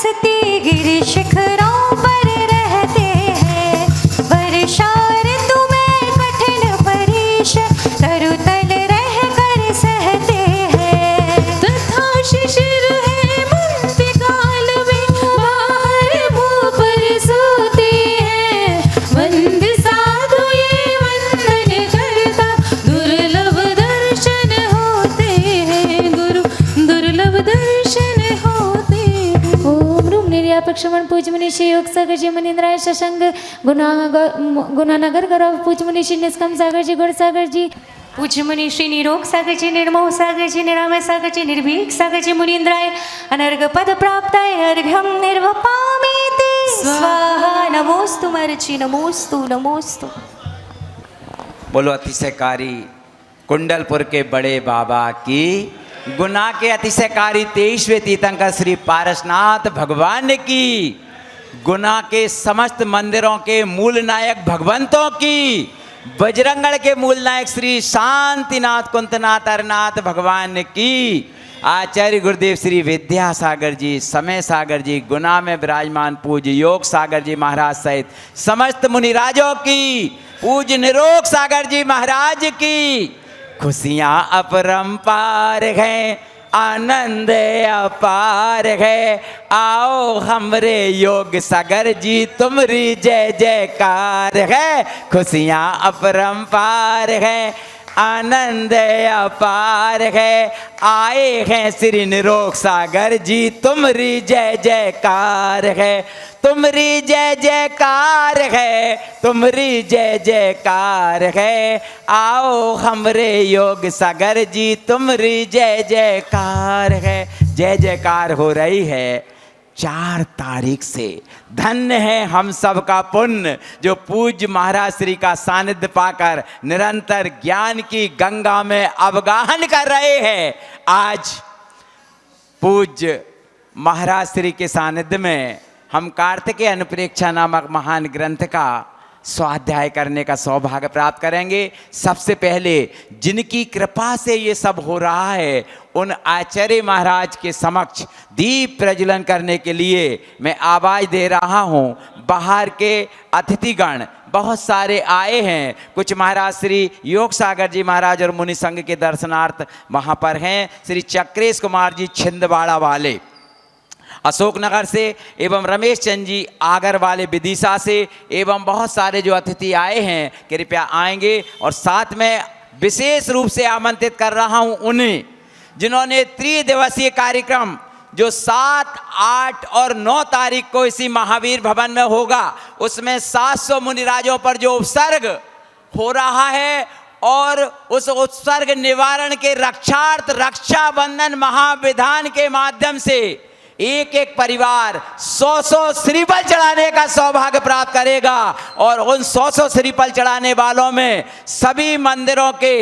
बरसती गिरि शिखरों पर रहते हैं। वर्षा ऋतु में कठिन परीक्ष तरुतल रह कर सहते हैं। तथा शिशिर हेमंत काल में बाहर भू पर सोते हैं। वंद साधु ये वंदन करता दुर्लभ दर्शन होते हैं। गुरु दुर्लभ दर्शन होते हैं। ओम रूम निर्यापक श्रवण पूज मनीषी योग सागर जी मनिंद्राय शशंग गुणानगर गौरव पूज मनीषी निष्कम सागर जी गुण सागर जी पूज्य मुनि श्री निरोग सागर जी, निर्मोह सागर जी, निरामय सागर जी, निर्भीक सागर जी, मुनीन्द्राय अनर्घ पद प्राप्ताय अर्घ्यम निर्वपामीति स्वाहा। नमोस्तु मर्चि, नमोस्तु नमोस्तु। बोलो अतिशयकारी कुंडलपुर के बड़े बाबा की, गुना के अतिशयकारी 23वें तीर्थंकर श्री पारसनाथ भगवान की, गुना के समस्त मंदिरों के मूल नायक भगवंतों की, बजरंगगढ़ के मूल नायक श्री शांतिनाथ कुंतनाथ अरनाथ भगवान की, आचार्य गुरुदेव श्री विद्यासागर जी, समय सागर जी, गुना में विराजमान पूज्य योग सागर जी महाराज सहित समस्त मुनिराजों की, पूज्य निरोग सागर जी महाराज की खुशियाँ अपरंपार हैं, आनंद अपार है। आओ हमरे योग सागर जी तुम्हारी जय जयकार है। खुशियाँ अपरंपार है, आनंद अपार है। आए हैं श्री निरोग सागर जी तुम्हारी जय जयकार है। तुम्हारी जय जयकार है, तुम्हारी जय जयकार है। आओ हमरे योग सागर जी तुम्हारी जय जयकार है। जय जयकार हो रही है 4 तारीख से। धन्य है हम सब का पुण्य जो पूज्य महाराज श्री का सानिध्य पाकर निरंतर ज्ञान की गंगा में अवगाहन कर रहे हैं। आज पूज्य महाराज श्री के सानिध्य में हम कार्तिकेय अनुप्रेक्षा नामक महान ग्रंथ का स्वाध्याय करने का सौभाग्य प्राप्त करेंगे। सबसे पहले जिनकी कृपा से ये सब हो रहा है उन आचार्य महाराज के समक्ष दीप प्रज्वलन करने के लिए मैं आवाज़ दे रहा हूँ। बाहर के अतिथिगण बहुत सारे आए हैं। कुछ महाराज श्री योग सागर जी महाराज और मुनि संघ के दर्शनार्थ वहाँ पर हैं। श्री चक्रेश कुमार जी छिंदवाड़ा वाले अशोकनगर से, एवं रमेश चंद जी आगर वाले विदिशा से, एवं बहुत सारे जो अतिथि आए हैं कृपया आएंगे। और साथ में विशेष रूप से आमंत्रित कर रहा हूं उन्हें जिन्होंने त्रिदिवसीय कार्यक्रम जो 7, 8 और 9 तारीख को इसी महावीर भवन में होगा, उसमें 700 मुनिराजों पर जो उपसर्ग हो रहा है और उस उपसर्ग निवारण के रक्षार्थ रक्षाबंधन महाविधान के माध्यम से एक एक परिवार 100 श्रीफल चढ़ाने का सौभाग्य प्राप्त करेगा। और उन 100 श्रीफल चढ़ाने वालों में सभी मंदिरों के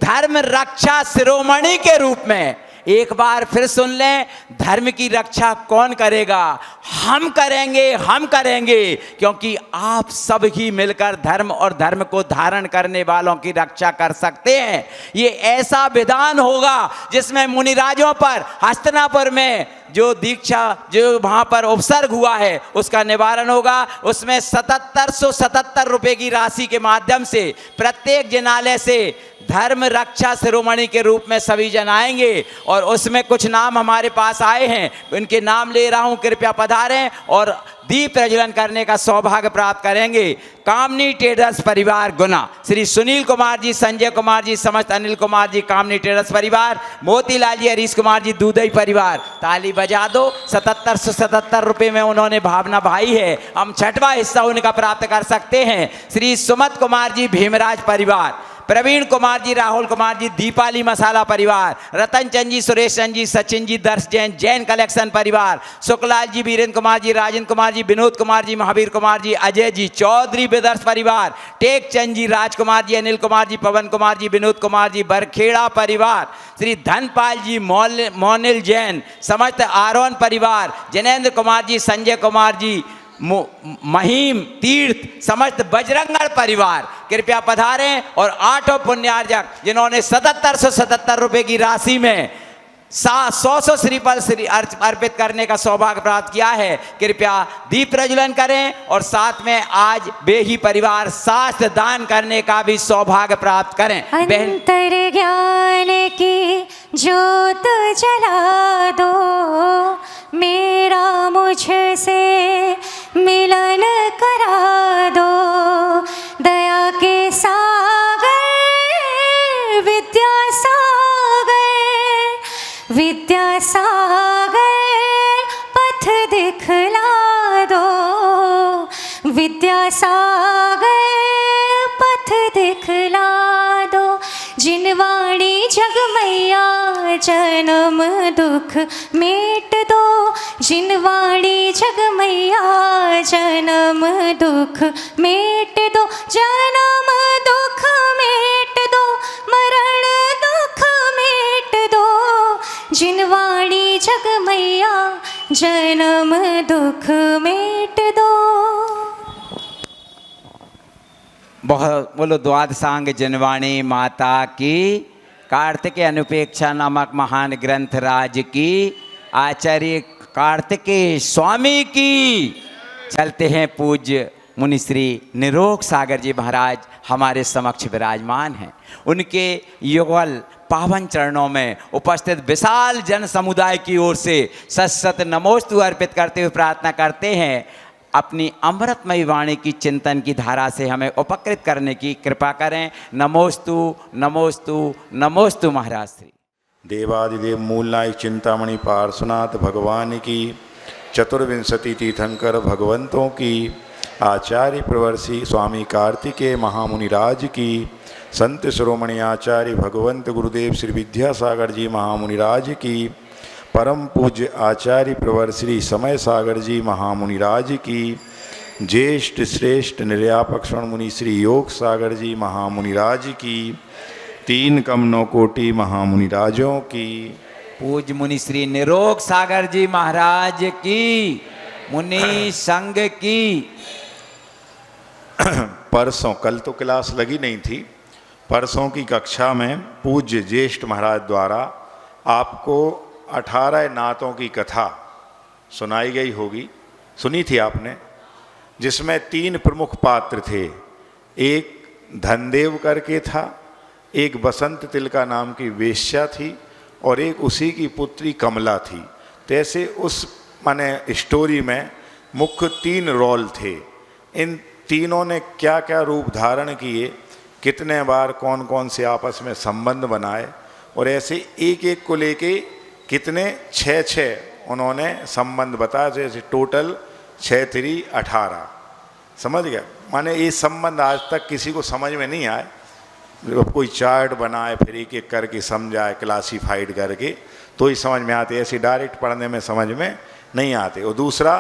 धर्म रक्षा शिरोमणि के रूप में, एक बार फिर सुन लें, धर्म की रक्षा कौन करेगा? हम करेंगे, हम करेंगे, क्योंकि आप सब ही मिलकर धर्म और धर्म को धारण करने वालों की रक्षा कर सकते हैं। ये ऐसा विधान होगा जिसमें मुनिराजों पर हस्तिनापुर में जो दीक्षा जो वहाँ पर उपसर्ग हुआ है उसका निवारण होगा। उसमें 7777 रुपये की राशि के माध्यम से प्रत्येक जिनालय से धर्म रक्षा शिरोमणि के रूप में सभी जन आएंगे। और उसमें कुछ नाम हमारे पास आए हैं, उनके नाम ले रहा हूं, कृपया पधारें और दीप प्रज्वलन करने का सौभाग्य प्राप्त करेंगे। कामनी ट्रेडर्स परिवार गुना, श्री सुनील कुमार जी, संजय कुमार जी, समस्त अनिल कुमार जी कामनी ट्रेडर्स परिवार, मोतीलाल जी, हरीश कुमार जी दूधई परिवार, ताली बजा दो। 7777 रुपये में उन्होंने भावना भाई है, हम 6वां हिस्सा उनका प्राप्त कर सकते हैं। श्री सुमत कुमार जी भीमराज परिवार, प्रवीण कुमार जी, राहुल कुमार जी दीपाली मसाला परिवार, रतन चंद जी, सुरेश चंद जी, सचिन जी, दर्श जैन जैन कलेक्शन परिवार, शुक्लाल जी, वीरेंद्र कुमार जी, राजेंद्र कुमार जी, विनोद कुमार जी, महावीर कुमार जी, अजय जी, चौधरी ब्रदर्स परिवार, टेक चंद जी, राजकुमार जी, अनिल कुमार जी, पवन कुमार जी, विनोद कुमार जी, बरखेड़ा परिवार, श्री धनपाल जी, मोनिल जैन, समस्त आरोन परिवार, जनेन्द्र कुमार जी, संजय कुमार जी, महिम तीर्थ, समस्त बजरंगगढ़ परिवार कृपया पधारें। और 8 पुण्यार्जक जिन्होंने 7777 रुपये की राशि में 100 श्रीफल अर्पित करने का सौभाग्य प्राप्त किया है। कृपया दीप प्रज्वलन करें और साथ में आज बेही परिवार शास्त्र दान करने का भी सौभाग्य प्राप्त करें। अंतर ज्ञान की ज्योत जला दो, मेरा मुझसे मिलन करा दो। दया के सागर विद्यासागर पथ दिखला दो, विद्यासागर पथ दिखला दो। जिनवाणी जगमैया जन्म दुख मेट दो, जिनवाणी जगमैया जन्म दुख मेट दो। जन्म दुख मेट दो, मरण दुख मेट दो। जिनवाणी जगमैया जन्म दुख मेट दो। बहुत बोलो द्वादशांग जनवाणी माता की, कार्तिकेय अनुपेक्षा नामक महान ग्रंथ राज की, आचार्य कार्तिकेय स्वामी की। चलते हैं पूज्य मुनिश्री निरोग सागर जी महाराज हमारे समक्ष विराजमान हैं। उनके युगल पावन चरणों में उपस्थित विशाल जन समुदाय की ओर से सत नमोस्तु अर्पित करते हुए प्रार्थना करते हैं अपनी अमृतमयी वाणी की चिंतन की धारा से हमें उपकृत करने की कृपा करें। नमोस्तु नमोस्तु नमोस्तु महाराज श्री। देवादिदेव मूलनायक चिंतामणि पार्श्वनाथ भगवान की, चतुर्विंशति तीर्थंकर भगवंतों की, आचार्य प्रवर्षी स्वामी कार्तिकेय महामुनिराज की, संत शिरोमणि आचार्य भगवंत गुरुदेव श्री विद्यासागर जी महामुनिराज की, परम पूज्य आचार्य प्रवर श्री समय सागर जी महामुनिराज की, ज्येष्ठ श्रेष्ठ निर्यापक श्रवण मुनि श्री योग सागर जी महामुनिराज की, 3 कमनों कोटि महामुनिराजों की, पूज्य मुनि श्री निरोग सागर जी महाराज की, मुनि संघ की। परसों, कल तो क्लास लगी नहीं थी, परसों की कक्षा में पूज्य ज्येष्ठ महाराज द्वारा आपको 18 नातों की कथा सुनाई गई होगी, सुनी थी आपने, जिसमें 3 प्रमुख पात्र थे। एक धनदेव करके था, एक बसंत तिलका नाम की वेश्या थी और एक उसी की पुत्री कमला थी। तो ऐसे उस माने स्टोरी में मुख्य 3 रोल थे। इन तीनों ने क्या क्या रूप धारण किए, कितने बार कौन कौन से आपस में संबंध बनाए, और ऐसे एक एक को लेके कितने 6 उन्होंने संबंध बताया। जैसे टोटल 6 3 18, समझ गया। माने ये संबंध आज तक किसी को समझ में नहीं आए। जब कोई चार्ट बनाए फिर एक एक करके समझाए क्लासीफाइड करके तो ही समझ में आते, ऐसे डायरेक्ट पढ़ने में समझ में नहीं आते। और दूसरा,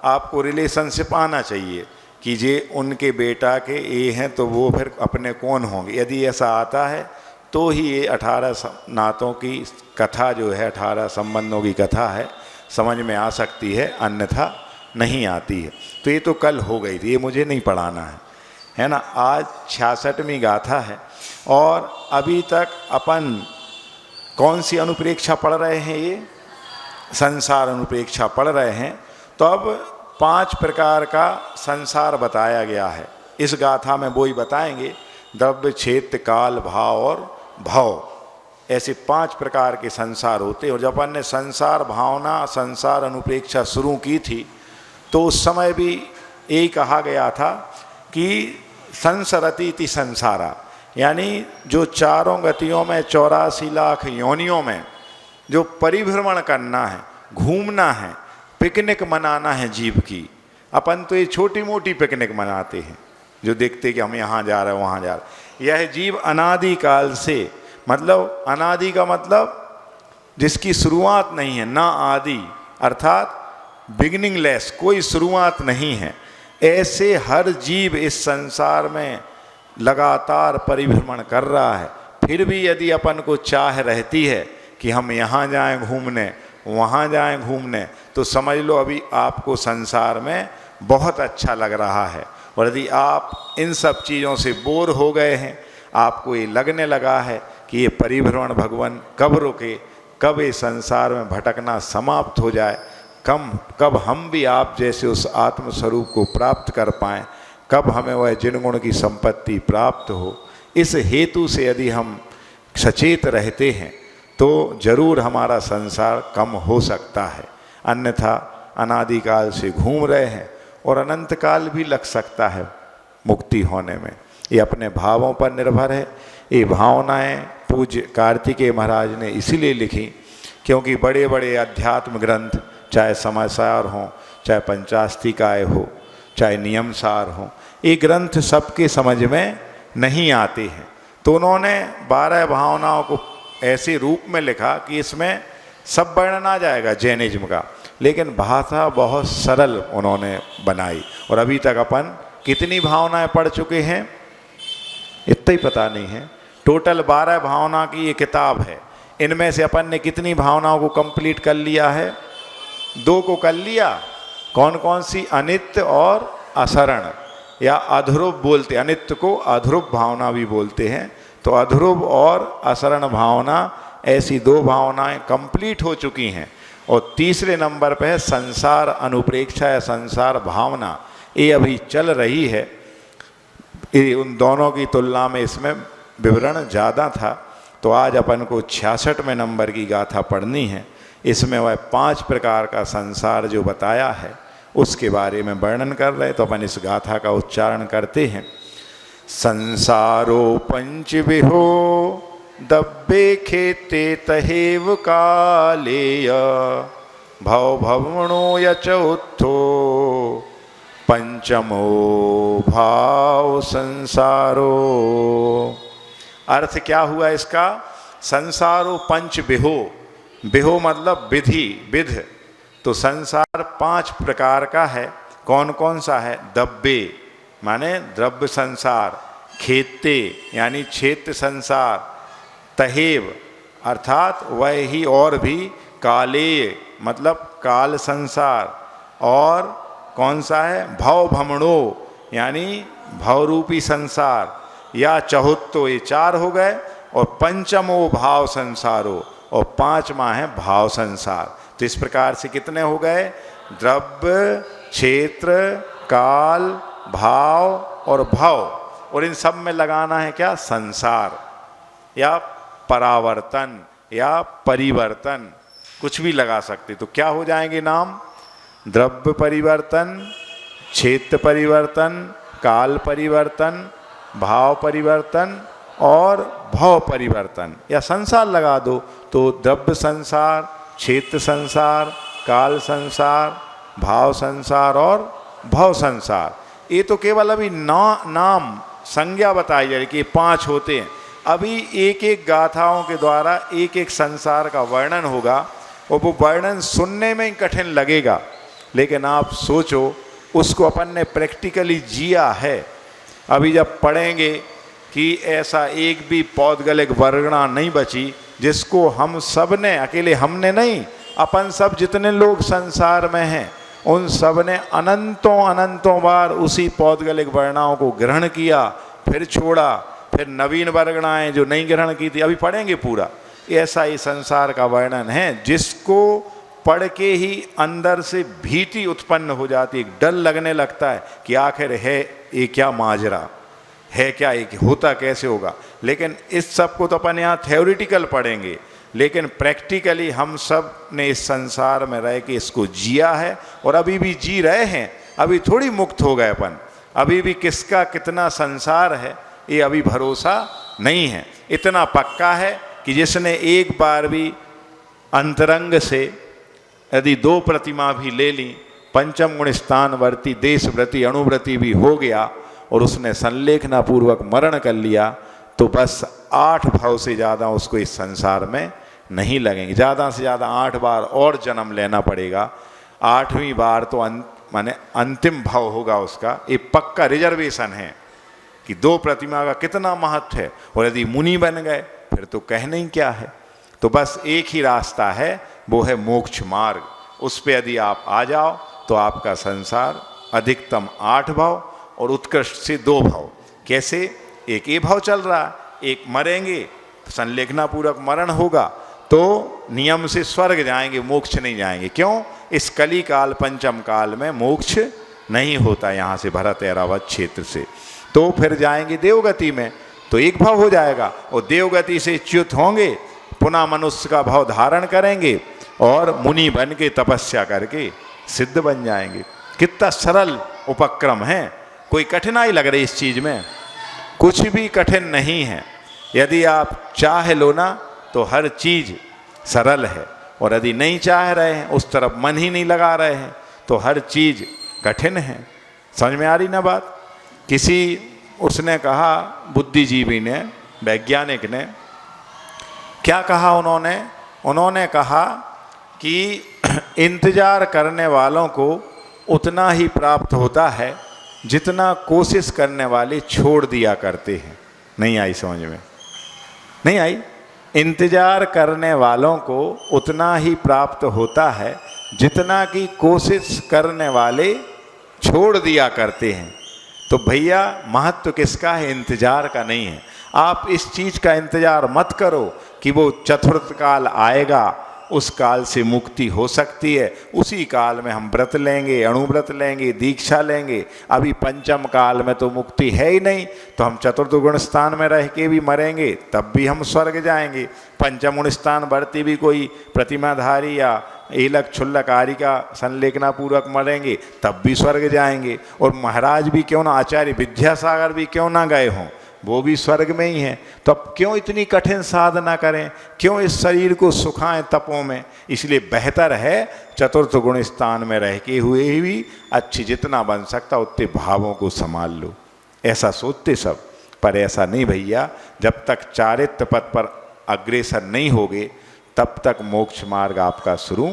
आपको रिलेशनशिप आना चाहिए कि ये उनके बेटा के ये हैं तो वो फिर अपने कौन होंगे। यदि ऐसा आता है तो ही ये 18 नातों की कथा जो है, 18 संबंधों की कथा है, समझ में आ सकती है, अन्यथा नहीं आती है। तो ये तो कल हो गई थी, ये मुझे नहीं पढ़ाना है ना। आज 66वीं गाथा है और अभी तक अपन कौन सी अनुप्रेक्षा पढ़ रहे हैं? ये संसार अनुप्रेक्षा पढ़ रहे हैं। तो अब 5 प्रकार का संसार बताया गया है इस गाथा में, वो ही बताएंगे। द्रव्य, क्षेत्र, काल, भाव और भव, ऐसे 5 प्रकार के संसार होते हैं। और जब अपन ने संसार भावना, संसार अनुप्रेक्षा शुरू की थी तो उस समय भी यही कहा गया था कि संसरतीति संसारा, यानी जो चारों गतियों में 84 लाख योनियों में जो परिभ्रमण करना है, घूमना है, पिकनिक मनाना है जीव की। अपन तो ये छोटी मोटी पिकनिक मनाते हैं, जो देखते कि हम यहाँ जा रहे हैं वहाँ जा रहे हैं। यह जीव अनादि काल से, मतलब अनादि का मतलब जिसकी शुरुआत नहीं है, ना आदि अर्थात बिगिनिंगलेस, कोई शुरुआत नहीं है। ऐसे हर जीव इस संसार में लगातार परिभ्रमण कर रहा है। फिर भी यदि अपन को चाह रहती है कि हम यहाँ जाएं घूमने, वहाँ जाएं घूमने, तो समझ लो अभी आपको संसार में बहुत अच्छा लग रहा है। और यदि आप इन सब चीज़ों से बोर हो गए हैं, आपको ये लगने लगा है कि ये परिभ्रमण भगवान कब रुके, कब ये संसार में भटकना समाप्त हो जाए, कब हम भी आप जैसे उस आत्मस्वरूप को प्राप्त कर पाएँ, कब हमें वह जिनगुण की संपत्ति प्राप्त हो। इस हेतु से यदि हम सचेत रहते हैं तो जरूर हमारा संसार कम हो सकता है, अन्यथा अनादिकाल से घूम रहे हैं और अनंत काल भी लग सकता है मुक्ति होने में। ये अपने भावों पर निर्भर है। ये भावनाएं पूज्य कार्तिकेय महाराज ने इसीलिए लिखी क्योंकि बड़े बड़े अध्यात्म ग्रंथ, चाहे समाचार हों, चाहे पंचास्तिकाय हो, चाहे नियमसार हो, ये ग्रंथ सबके समझ में नहीं आते हैं। तो उन्होंने 12 भावनाओं को ऐसे रूप में लिखा कि इसमें सब वर्णन आ जाएगा जैनिज्म का, लेकिन भाषा बहुत सरल उन्होंने बनाई। और अभी तक अपन कितनी भावनाएं पढ़ चुके हैं इतना ही पता नहीं है। टोटल 12 भावना की ये किताब है। इनमें से अपन ने कितनी भावनाओं को कंप्लीट कर लिया है? 2 को कर लिया। कौन कौन सी? अनित्य और असरण या अध्रुव बोलते, अनित्य को अध्रुव भावना भी बोलते हैं। तो अध्रुव और असरण भावना, ऐसी 2 भावनाएं कंप्लीट हो चुकी हैं। और तीसरे नंबर पे है संसार अनुप्रेक्षा या संसार भावना, ये अभी चल रही है। ये उन दोनों की तुलना में इसमें विवरण ज़्यादा था। तो आज अपन को 66वें नंबर की गाथा पढ़नी है। इसमें वह 5 प्रकार का संसार जो बताया है उसके बारे में वर्णन कर रहे। तो अपन इस गाथा का उच्चारण करते हैं। संसारो पंचविहो दब्बे खेते तहेव कालेय भव भवणो य चौथो पंचमो भाव संसारो। अर्थ क्या हुआ इसका? संसारो पंच बिहो, बिहो मतलब विधि, विध। तो संसार 5 प्रकार का है। कौन कौन सा है? दब्बे माने द्रव्य संसार, खेते यानी क्षेत्र संसार, तहेव अर्थात वह ही और भी, कालेय मतलब काल संसार, और कौन सा है? भव भमणो यानी भवरूपी संसार, या चहुत्तो, ये 4 हो गए। और पंचमो भाव संसारो, और 5वां है भाव संसार। तो इस प्रकार से कितने हो गए? द्रव्य, क्षेत्र, काल, भाव और भव। और इन सब में लगाना है क्या? संसार या परावर्तन या परिवर्तन, कुछ भी लगा सकते। तो क्या हो जाएंगे नाम? द्रव्य परिवर्तन, क्षेत्र परिवर्तन, काल परिवर्तन, भाव परिवर्तन और भव परिवर्तन, या संसार लगा दो तो द्रव्य संसार, क्षेत्र संसार, काल संसार, भाव संसार और भव संसार। ये तो केवल अभी नाम संज्ञा बताई जाए कि 5 होते हैं। अभी एक एक गाथाओं के द्वारा एक एक संसार का वर्णन होगा, और वो वर्णन सुनने में ही कठिन लगेगा, लेकिन आप सोचो उसको अपन ने प्रैक्टिकली जिया है। अभी जब पढ़ेंगे कि ऐसा एक भी पौद्गलिक वर्णना नहीं बची जिसको हम सब ने, अकेले हमने नहीं, अपन सब जितने लोग संसार में हैं उन सब ने अनंतों बार उसी पौद्गलिक वर्णाओं को ग्रहण किया, फिर छोड़ा, फिर नवीन वर्गणाएं जो नहीं ग्रहण की थी, अभी पढ़ेंगे पूरा। ऐसा ही संसार का वर्णन है जिसको पढ़ के ही अंदर से भीति उत्पन्न हो जाती है, डर लगने लगता है कि आखिर है ये क्या माजरा है, क्या ये होता कैसे होगा। लेकिन इस सब को तो अपन यहाँ थ्योरिटिकल पढ़ेंगे, लेकिन प्रैक्टिकली हम सब ने इस संसार में रह के इसको जिया है और अभी भी जी रहे हैं। अभी थोड़ी मुक्त हो गए अपन, अभी भी किसका कितना संसार है ये अभी भरोसा नहीं है। इतना पक्का है कि जिसने एक बार भी अंतरंग से यदि 2 प्रतिमा भी ले ली, पंचम गुण स्थानवर्ती देशव्रती अणुव्रती भी हो गया और उसने संलेखना पूर्वक मरण कर लिया, तो बस 8 भव से ज़्यादा उसको इस संसार में नहीं लगेंगे। ज़्यादा से ज़्यादा 8 बार और जन्म लेना पड़ेगा। 8वीं बार तो माने अंतिम भव होगा उसका। ये पक्का रिजर्वेशन है कि 2 प्रतिमा का कितना महत्व है। और यदि मुनि बन गए फिर तो कहना ही क्या है। तो बस एक ही रास्ता है, वो है मोक्ष मार्ग। उस पर यदि आप आ जाओ तो आपका संसार अधिकतम 8 भव और उत्कृष्ट से 2 भव। कैसे? एक ये भाव चल रहा है, एक मरेंगे संलेखना पूर्वक मरण होगा, तो नियम से स्वर्ग जाएंगे, मोक्ष नहीं जाएंगे। क्यों? इस कली काल पंचम काल में मोक्ष नहीं होता यहाँ से भरत ऐरावत क्षेत्र से। तो फिर जाएंगे देवगति में, तो एक भाव हो जाएगा और देवगति से च्युत होंगे, पुनः मनुष्य का भाव धारण करेंगे और मुनि बन के तपस्या करके सिद्ध बन जाएंगे। कितना सरल उपक्रम है, कोई कठिनाई लग रही इस चीज में? कुछ भी कठिन नहीं है। यदि आप चाह लो ना तो हर चीज सरल है, और यदि नहीं चाह रहे हैं, उस तरफ मन ही नहीं लगा रहे हैं, तो हर चीज कठिन है। समझ में आ रही ना बात? किसी उसने कहा, बुद्धिजीवी ने, वैज्ञानिक ने क्या कहा, उन्होंने कहा कि इंतजार करने वालों को उतना ही प्राप्त होता है जितना कोशिश करने वाले छोड़ दिया करते हैं। नहीं आई समझ में? नहीं आई? इंतजार करने वालों को उतना ही प्राप्त होता है जितना कि कोशिश करने वाले छोड़ दिया करते हैं। तो भैया महत्व किसका है? इंतजार का नहीं है। आप इस चीज का इंतजार मत करो कि वो चतुर्थ काल आएगा, उस काल से मुक्ति हो सकती है, उसी काल में हम व्रत लेंगे, अणुव्रत लेंगे, दीक्षा लेंगे। अभी पंचम काल में तो मुक्ति है ही नहीं, तो हम चतुर्थ गुण स्थान में रह के भी मरेंगे तब भी हम स्वर्ग जाएंगे। पंचम गुण स्थान बढ़ती भी कोई प्रतिमाधारी या एलक क्षुल्लक आदि का संलेखना पूर्वक मरेंगे तब भी स्वर्ग जाएंगे। और महाराज भी क्यों ना, आचार्य विद्यासागर भी क्यों ना गए हों, वो भी स्वर्ग में ही हैं। तो अब क्यों इतनी कठिन साधना करें, क्यों इस शरीर को सुखाएं तपों में? इसलिए बेहतर है चतुर्थ गुण स्थान में रह के हुए भी अच्छी, जितना बन सकता उतने भावों को संभाल लो, ऐसा सोचते सब। पर ऐसा नहीं भैया, जब तक चारित्र पथ पर अग्रसर नहीं होगे तब तक मोक्ष मार्ग आपका शुरू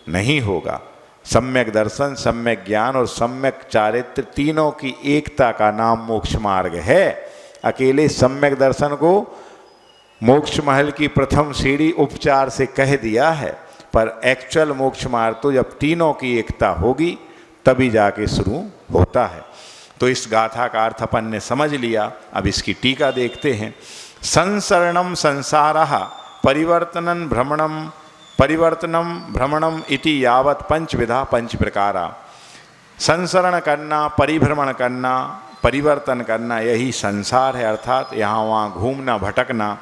नहीं होगा। सम्यक दर्शन, सम्यक ज्ञान और सम्यक चारित्र, तीनों की एकता का नाम मोक्ष मार्ग है। अकेले सम्यक दर्शन को मोक्ष महल की प्रथम सीढ़ी उपचार से कह दिया है, पर एक्चुअल मोक्ष मार्ग तो जब तीनों की एकता होगी तभी जाके शुरू होता है। तो इस गाथा का अर्थ अपन ने समझ लिया। अब इसकी टीका देखते हैं। संसरणम संसारः परिवर्तनं भ्रमणम इति यावत पंचविधा पंच प्रकारा। संसरण करना, परिभ्रमण करना, परिवर्तन करना, यही संसार है, अर्थात यहाँ वहाँ घूमना भटकना।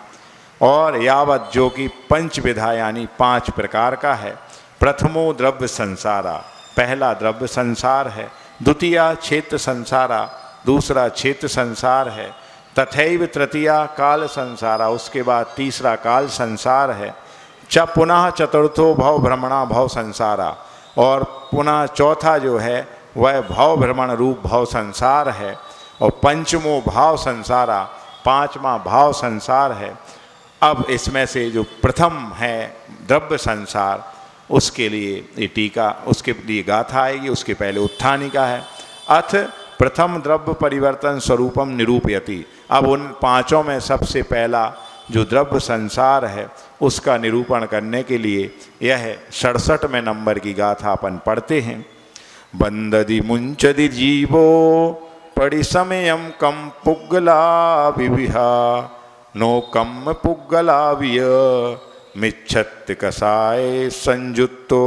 और यावत जो कि पंचविधा यानी 5 प्रकार का है। प्रथमो द्रव्य संसारा, पहला द्रव्य संसार है। द्वितीया क्षेत्र संसारा, दूसरा क्षेत्र संसार है। तथैव तृतीया काल संसारा, उसके बाद तीसरा काल संसार है। पुनः चतुर्थो भव भ्रमणा भव संसारा, और पुनः चौथा जो है वह भव भ्रमण रूप भव संसार है। और पंचमो भाव संसारा, 5वां भाव संसार है। अब इसमें से जो प्रथम है द्रव्य संसार, उसके लिए ये टीका, उसके लिए गाथा आएगी, उसके पहले उत्थानिका है। अथ प्रथम द्रव्य परिवर्तन स्वरूपम निरूपयति। अब उन 5 में सबसे पहला जो द्रव्य संसार है उसका निरूपण करने के लिए यह 67वें नंबर की गाथा अपन पढ़ते हैं। बंददि मुंचदि जीवो परिसमयम कम पुग्गला विविहा नो कम पुग्गला विय मिच्छत कसाय संयुक्तो।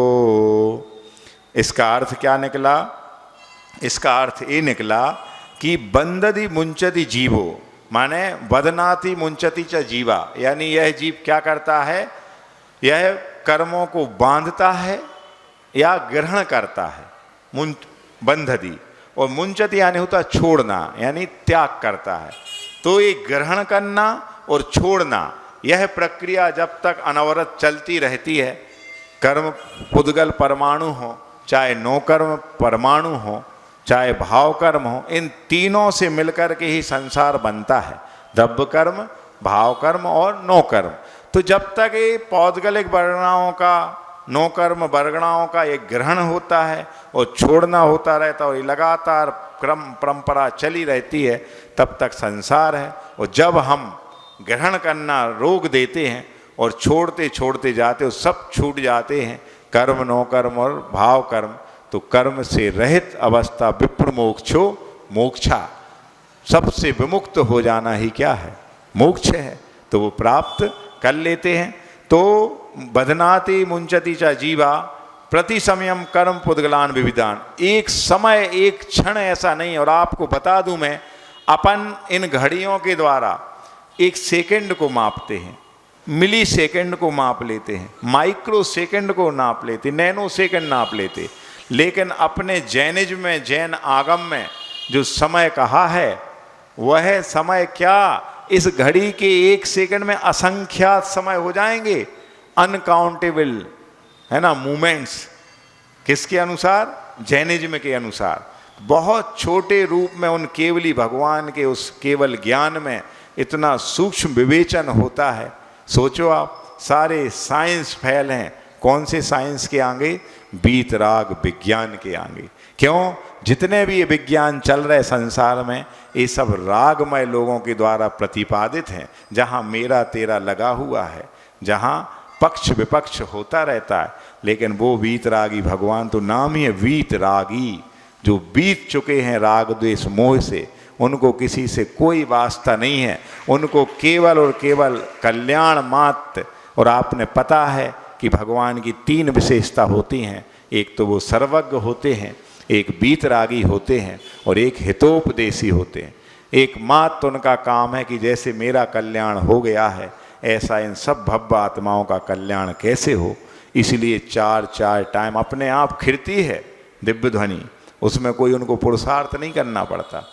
इसका अर्थ क्या निकला? इसका अर्थ ये निकला कि बंददि मुंचदि जीवो माने वदनाति मुंचति च जीवा, यानी यह जीव क्या करता है? यह कर्मों को बांधता है या ग्रहण करता है। बंधदी और मुंचति यानी होता छोड़ना, यानी त्याग करता है। तो ये ग्रहण करना और छोड़ना, यह प्रक्रिया जब तक अनवरत चलती रहती है, कर्म पुद्गल परमाणु हो, चाहे नो कर्म परमाणु हो, चाहे भाव कर्म हो, इन तीनों से मिलकर के ही संसार बनता है। द्रव्य कर्म, भाव कर्म और नो कर्म। तो जब तक ये पौद्गलिक वर्गणाओं का, नो कर्म वर्गणाओं का एक ग्रहण होता है और छोड़ना होता रहता है और ये लगातार क्रम परंपरा चली रहती है, तब तक संसार है। और जब हम ग्रहण करना रोक देते हैं और छोड़ते छोड़ते जाते हो, सब छूट जाते हैं, कर्म, नो कर्म और भाव कर्म, तो कर्म से रहित अवस्था विप्र मोक्षो मोक्षा, सबसे विमुक्त हो जाना ही क्या है? मोक्ष है। तो वो प्राप्त कर लेते हैं। तो बधनाति मुंचति च जीवा प्रति समयम कर्म पुद्गलान विविधान। एक समय एक क्षण ऐसा नहीं। और आपको बता दूं मैं, अपन इन घड़ियों के द्वारा एक सेकंड को मापते हैं, मिली सेकंड को माप लेते हैं, माइक्रो सेकंड को नाप लेते, नैनो सेकंड नाप लेते। लेकिन अपने जैनिज्म में, जैन आगम में जो समय कहा है वह समय क्या, इस घड़ी के एक सेकंड में असंख्यात समय हो जाएंगे, अनकाउंटेबल, है ना, मूवमेंट्स। किसके अनुसार? जैनिज्म के अनुसार। बहुत छोटे रूप में उन केवली भगवान के उस केवल ज्ञान में इतना सूक्ष्म विवेचन होता है। सोचो आप, सारे साइंस फेल हैं। कौन से साइंस के आगे? बीतराग विज्ञान के आगे। क्यों? जितने भी ये विज्ञान चल रहे संसार में, ये सब रागमय लोगों के द्वारा प्रतिपादित हैं, जहाँ मेरा तेरा लगा हुआ है, जहाँ पक्ष विपक्ष होता रहता है। लेकिन वो वीतरागी भगवान, तो नाम ही है वीतरागी, जो बीत चुके हैं राग द्वेष मोह से, उनको किसी से कोई वास्ता नहीं है, उनको केवल और केवल कल्याण मात्र। और आपने पता है कि भगवान की 3 विशेषता होती हैं। एक तो वो सर्वज्ञ होते हैं, एक बीतरागी होते हैं, और एक हितोपदेशी होते हैं। एकमात्र उनका काम है कि जैसे मेरा कल्याण हो गया है, ऐसा इन सब भव्य आत्माओं का कल्याण कैसे हो। इसलिए 4 टाइम अपने आप खिरती है दिव्य ध्वनि, उसमें कोई उनको पुरुषार्थ नहीं करना पड़ता।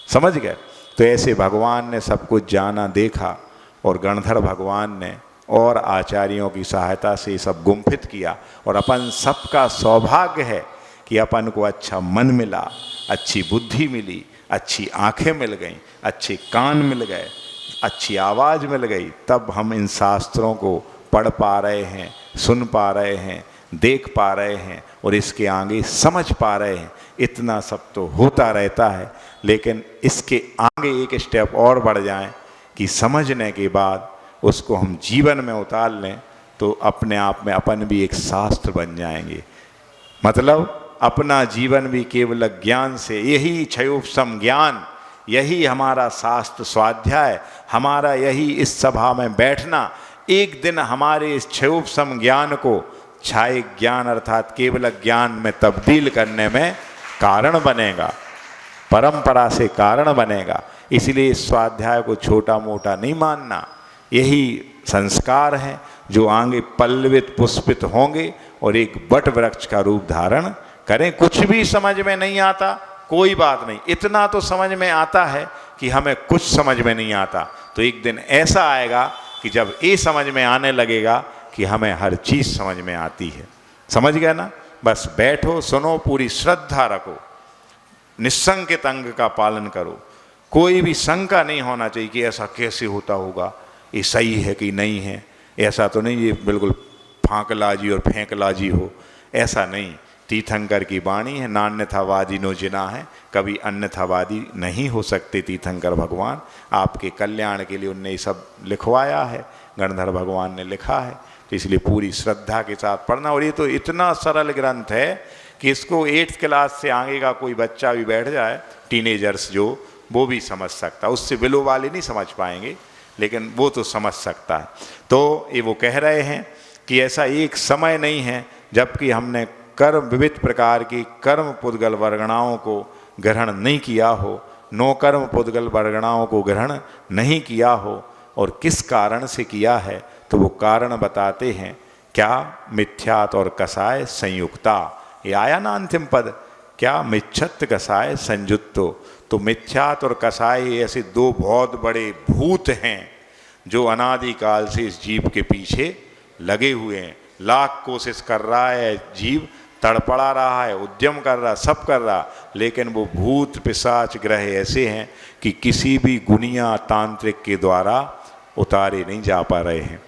समझ गए? तो ऐसे भगवान ने सब कुछ जाना, देखा, और गणधर भगवान ने और आचार्यों की सहायता से सब गुम्फित किया। और अपन सबका सौभाग्य है कि अपन को अच्छा मन मिला, अच्छी बुद्धि मिली, अच्छी आंखें मिल गईं, अच्छे कान मिल गए, अच्छी आवाज़ मिल गई। तब हम इन शास्त्रों को पढ़ पा रहे हैं, सुन पा रहे हैं, देख पा रहे हैं, और इसके आगे समझ पा रहे हैं। इतना सब तो होता रहता है, लेकिन इसके आगे एक स्टेप और बढ़ जाएं कि समझने के बाद उसको हम जीवन में उतार लें, तो अपने आप में अपन भी एक शास्त्र बन जाएंगे। मतलब अपना जीवन भी केवल ज्ञान से, यही क्षयोपशम ज्ञान, यही हमारा शास्त्र स्वाध्याय, हमारा यही इस सभा में बैठना एक दिन हमारे इस क्षयोपशम ज्ञान को क्षय ज्ञान अर्थात केवल ज्ञान में तब्दील करने में कारण बनेगा, परंपरा से कारण बनेगा। इसलिए इस स्वाध्याय को छोटा मोटा नहीं मानना। यही संस्कार हैं जो आगे पल्लवित पुष्पित होंगे और एक वट वृक्ष का रूप धारण करें। कुछ भी समझ में नहीं आता, कोई बात नहीं, इतना तो समझ में आता है कि हमें कुछ समझ में नहीं आता। तो एक दिन ऐसा आएगा कि जब ये समझ में आने लगेगा कि हमें हर चीज़ समझ में आती है। समझ गए ना? बस बैठो, सुनो, पूरी श्रद्धा रखो, निस्संक अंग का पालन करो। कोई भी शंका नहीं होना चाहिए कि ऐसा कैसे होता होगा, ये सही है कि नहीं है। ऐसा तो नहीं ये बिल्कुल फांकलाजी और फेंकलाजी हो, ऐसा नहीं। तीर्थंकर की वाणी है, नान्यथावादी नो जिना है, कभी अन्यथावादी नहीं हो सकते तीर्थंकर भगवान। आपके कल्याण के लिए उनने ये सब लिखवाया है, गणधर भगवान ने लिखा है। तो इसलिए पूरी श्रद्धा के साथ पढ़ना। और ये तो इतना सरल ग्रंथ है कि इसको 8th क्लास से आगे का कोई बच्चा भी बैठ जाए, टीनेजर्स जो, वो भी समझ सकता। उससे बिलो वाले नहीं समझ पाएंगे, लेकिन वो तो समझ सकता है। तो ये वो कह रहे हैं कि ऐसा एक समय नहीं है जबकि हमने कर्म, विविध प्रकार की कर्म पुद्गल वर्गणाओं को ग्रहण नहीं किया हो, नो कर्म पुद्गल वर्गणाओं को ग्रहण नहीं किया हो। और किस कारण से किया है, तो वो कारण बताते हैं। क्या? मिथ्यात और कसाय संयुक्ता। ये आया ना अंतिम पद, क्या? मिच्छत कसाय संयुक्तो। तो मिथ्यात और कसाय ऐसे 2 बहुत बड़े भूत हैं जो अनादिकाल से इस जीव के पीछे लगे हुए हैं। लाख कोशिश कर रहा है जीव, तड़पड़ा रहा है, उद्यम कर रहा, सब कर रहा, लेकिन वो भूत पिशाच ग्रह ऐसे हैं कि किसी भी गुनिया तांत्रिक के द्वारा उतारे नहीं जा पा रहे हैं।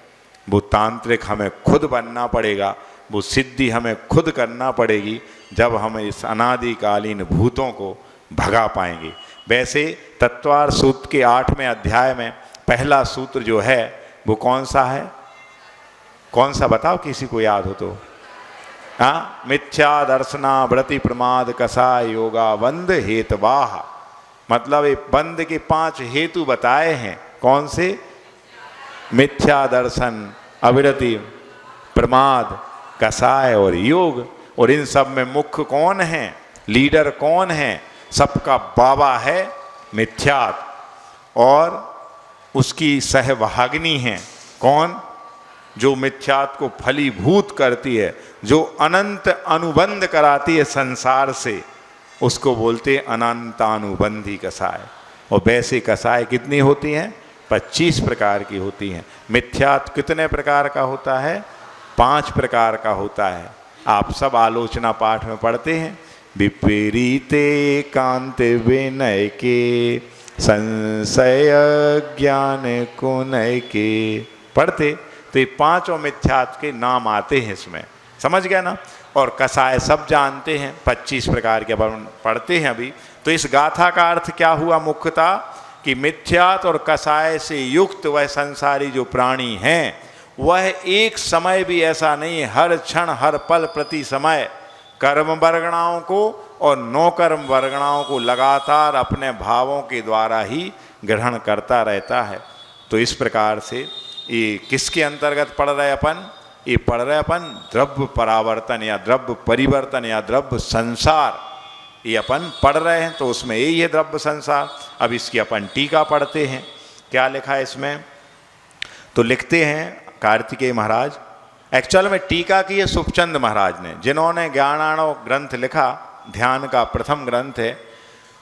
वो तांत्रिक हमें खुद बनना पड़ेगा, वो सिद्धि हमें खुद करना पड़ेगी, जब हम इस अनादिकालीन भूतों को भगा पाएंगे। वैसे तत्वार सूत्र के 8वें अध्याय में पहला सूत्र जो है वो कौन सा है? कौन सा बताओ, किसी को याद हो तो? हाँ, मिथ्या दर्शना व्रति प्रमाद कसाय योगा बंद हेतवाह। मतलब ये बंद के 5 हेतु बताए हैं। कौन से? मिथ्या दर्शन, अविरति, प्रमाद, कसाय और योग। और इन सब में मुख्य कौन है, लीडर कौन है? सबका बाबा है मिथ्यात, और उसकी सहभागिनी है कौन? जो मिथ्यात को फलीभूत करती है, जो अनंत अनुबंध कराती है संसार से, उसको बोलते हैं अनंतानुबंधी कसाय। और वैसे कसाय कितनी होती हैं? 25 प्रकार की होती हैं। मिथ्यात कितने प्रकार का होता है? 5 प्रकार का होता है। आप सब आलोचना पाठ में पढ़ते हैं, विपरीते कांत विनय के, संशय ज्ञान कुनय के, पढ़ते तो ये 5 मिथ्यात के नाम आते हैं इसमें, समझ गया ना। और कसाय सब जानते हैं, 25 प्रकार के पढ़ते हैं अभी। तो इस गाथा का अर्थ क्या हुआ मुख्यतः, कि मिथ्यात और कसाय से युक्त वह संसारी जो प्राणी हैं, वह एक समय भी ऐसा नहीं है, हर क्षण हर पल प्रति समय कर्म वर्गणाओं को और नौकर्म वर्गणाओं को लगातार अपने भावों के द्वारा ही ग्रहण करता रहता है। तो इस प्रकार से ये किसके अंतर्गत पढ़ रहे अपन? ये पढ़ रहे अपन द्रव्य परावर्तन या द्रव्य परिवर्तन या द्रव्य संसार, ये अपन पढ़ रहे हैं। तो उसमें यही है द्रव्य संसार। अब इसकी अपन टीका पढ़ते हैं, क्या लिखा है इसमें? तो लिखते हैं कार्तिकेय महाराज, एक्चुअल में टीका की है सुखचंद महाराज ने, जिन्होंने ज्ञानार्णव ग्रंथ लिखा, ध्यान का प्रथम ग्रंथ है।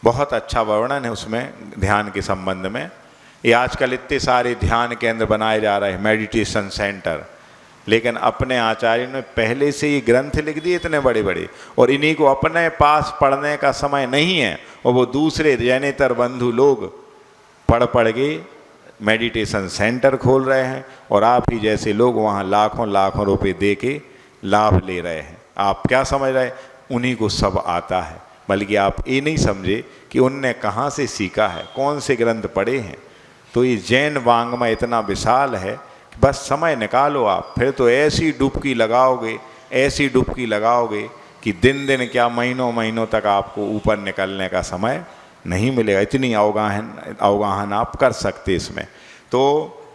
बहुत अच्छा वर्णन है उसमें ध्यान के संबंध में। ये आजकल इतने सारे ध्यान केंद्र बनाए जा रहे हैं, मेडिटेशन सेंटर, लेकिन अपने आचार्य ने पहले से ही ग्रंथ लिख दिए इतने बड़े बड़े, और इन्हीं को अपने पास पढ़ने का समय नहीं है, और वो दूसरे जैनेतर बंधु लोग पढ़ के मेडिटेशन सेंटर खोल रहे हैं, और आप ही जैसे लोग वहाँ लाखों लाखों रुपए दे के लाभ ले रहे हैं। आप क्या समझ रहे हैं? उन्हीं को सब आता है, बल्कि आप ये नहीं समझे कि उनने कहाँ से सीखा है, कौन से ग्रंथ पढ़े हैं। तो ये जैन वांग्मय इतना विशाल है कि बस समय निकालो आप, फिर तो ऐसी डुबकी लगाओगे, ऐसी डुबकी लगाओगे कि दिन दिन क्या महीनों महीनों तक आपको ऊपर निकलने का समय नहीं मिलेगा। इतनी अवगाहन आप कर सकते इसमें। तो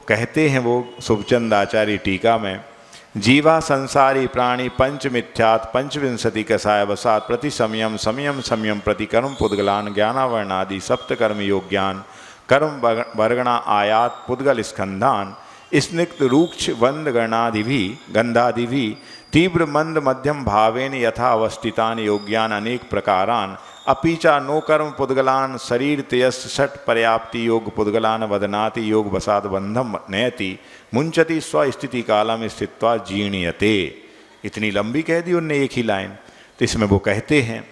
कहते हैं वो शुभचंद आचार्य टीका में, जीवा संसारी प्राणी पंच मिथ्यात पंचविंशति कसाय वसात प्रति समयम समयम समयम प्रति कर्म पुद्गलान ज्ञानावर्णादि सप्तकर्म योग ज्ञान कर्म वर्गणा आयात पुद्गल स्कंधान स्निग्ध रूक्ष वंद गंधादि भी तीव्र मंद मध्यम भावेन यथा अवस्थितान योग्यान अनेक प्रकारान अपीचा नो कर्म पुद्गलान शरीर तेयस षट पर्याप्ति योग पुद्गलान वदनाति योग वसाद बंधम नयति मुंचति स्वस्थिति कालम स्थित्वा जीर्णयते। इतनी लंबी कह दी उनने एक ही लाइन। तो इसमें वो कहते हैं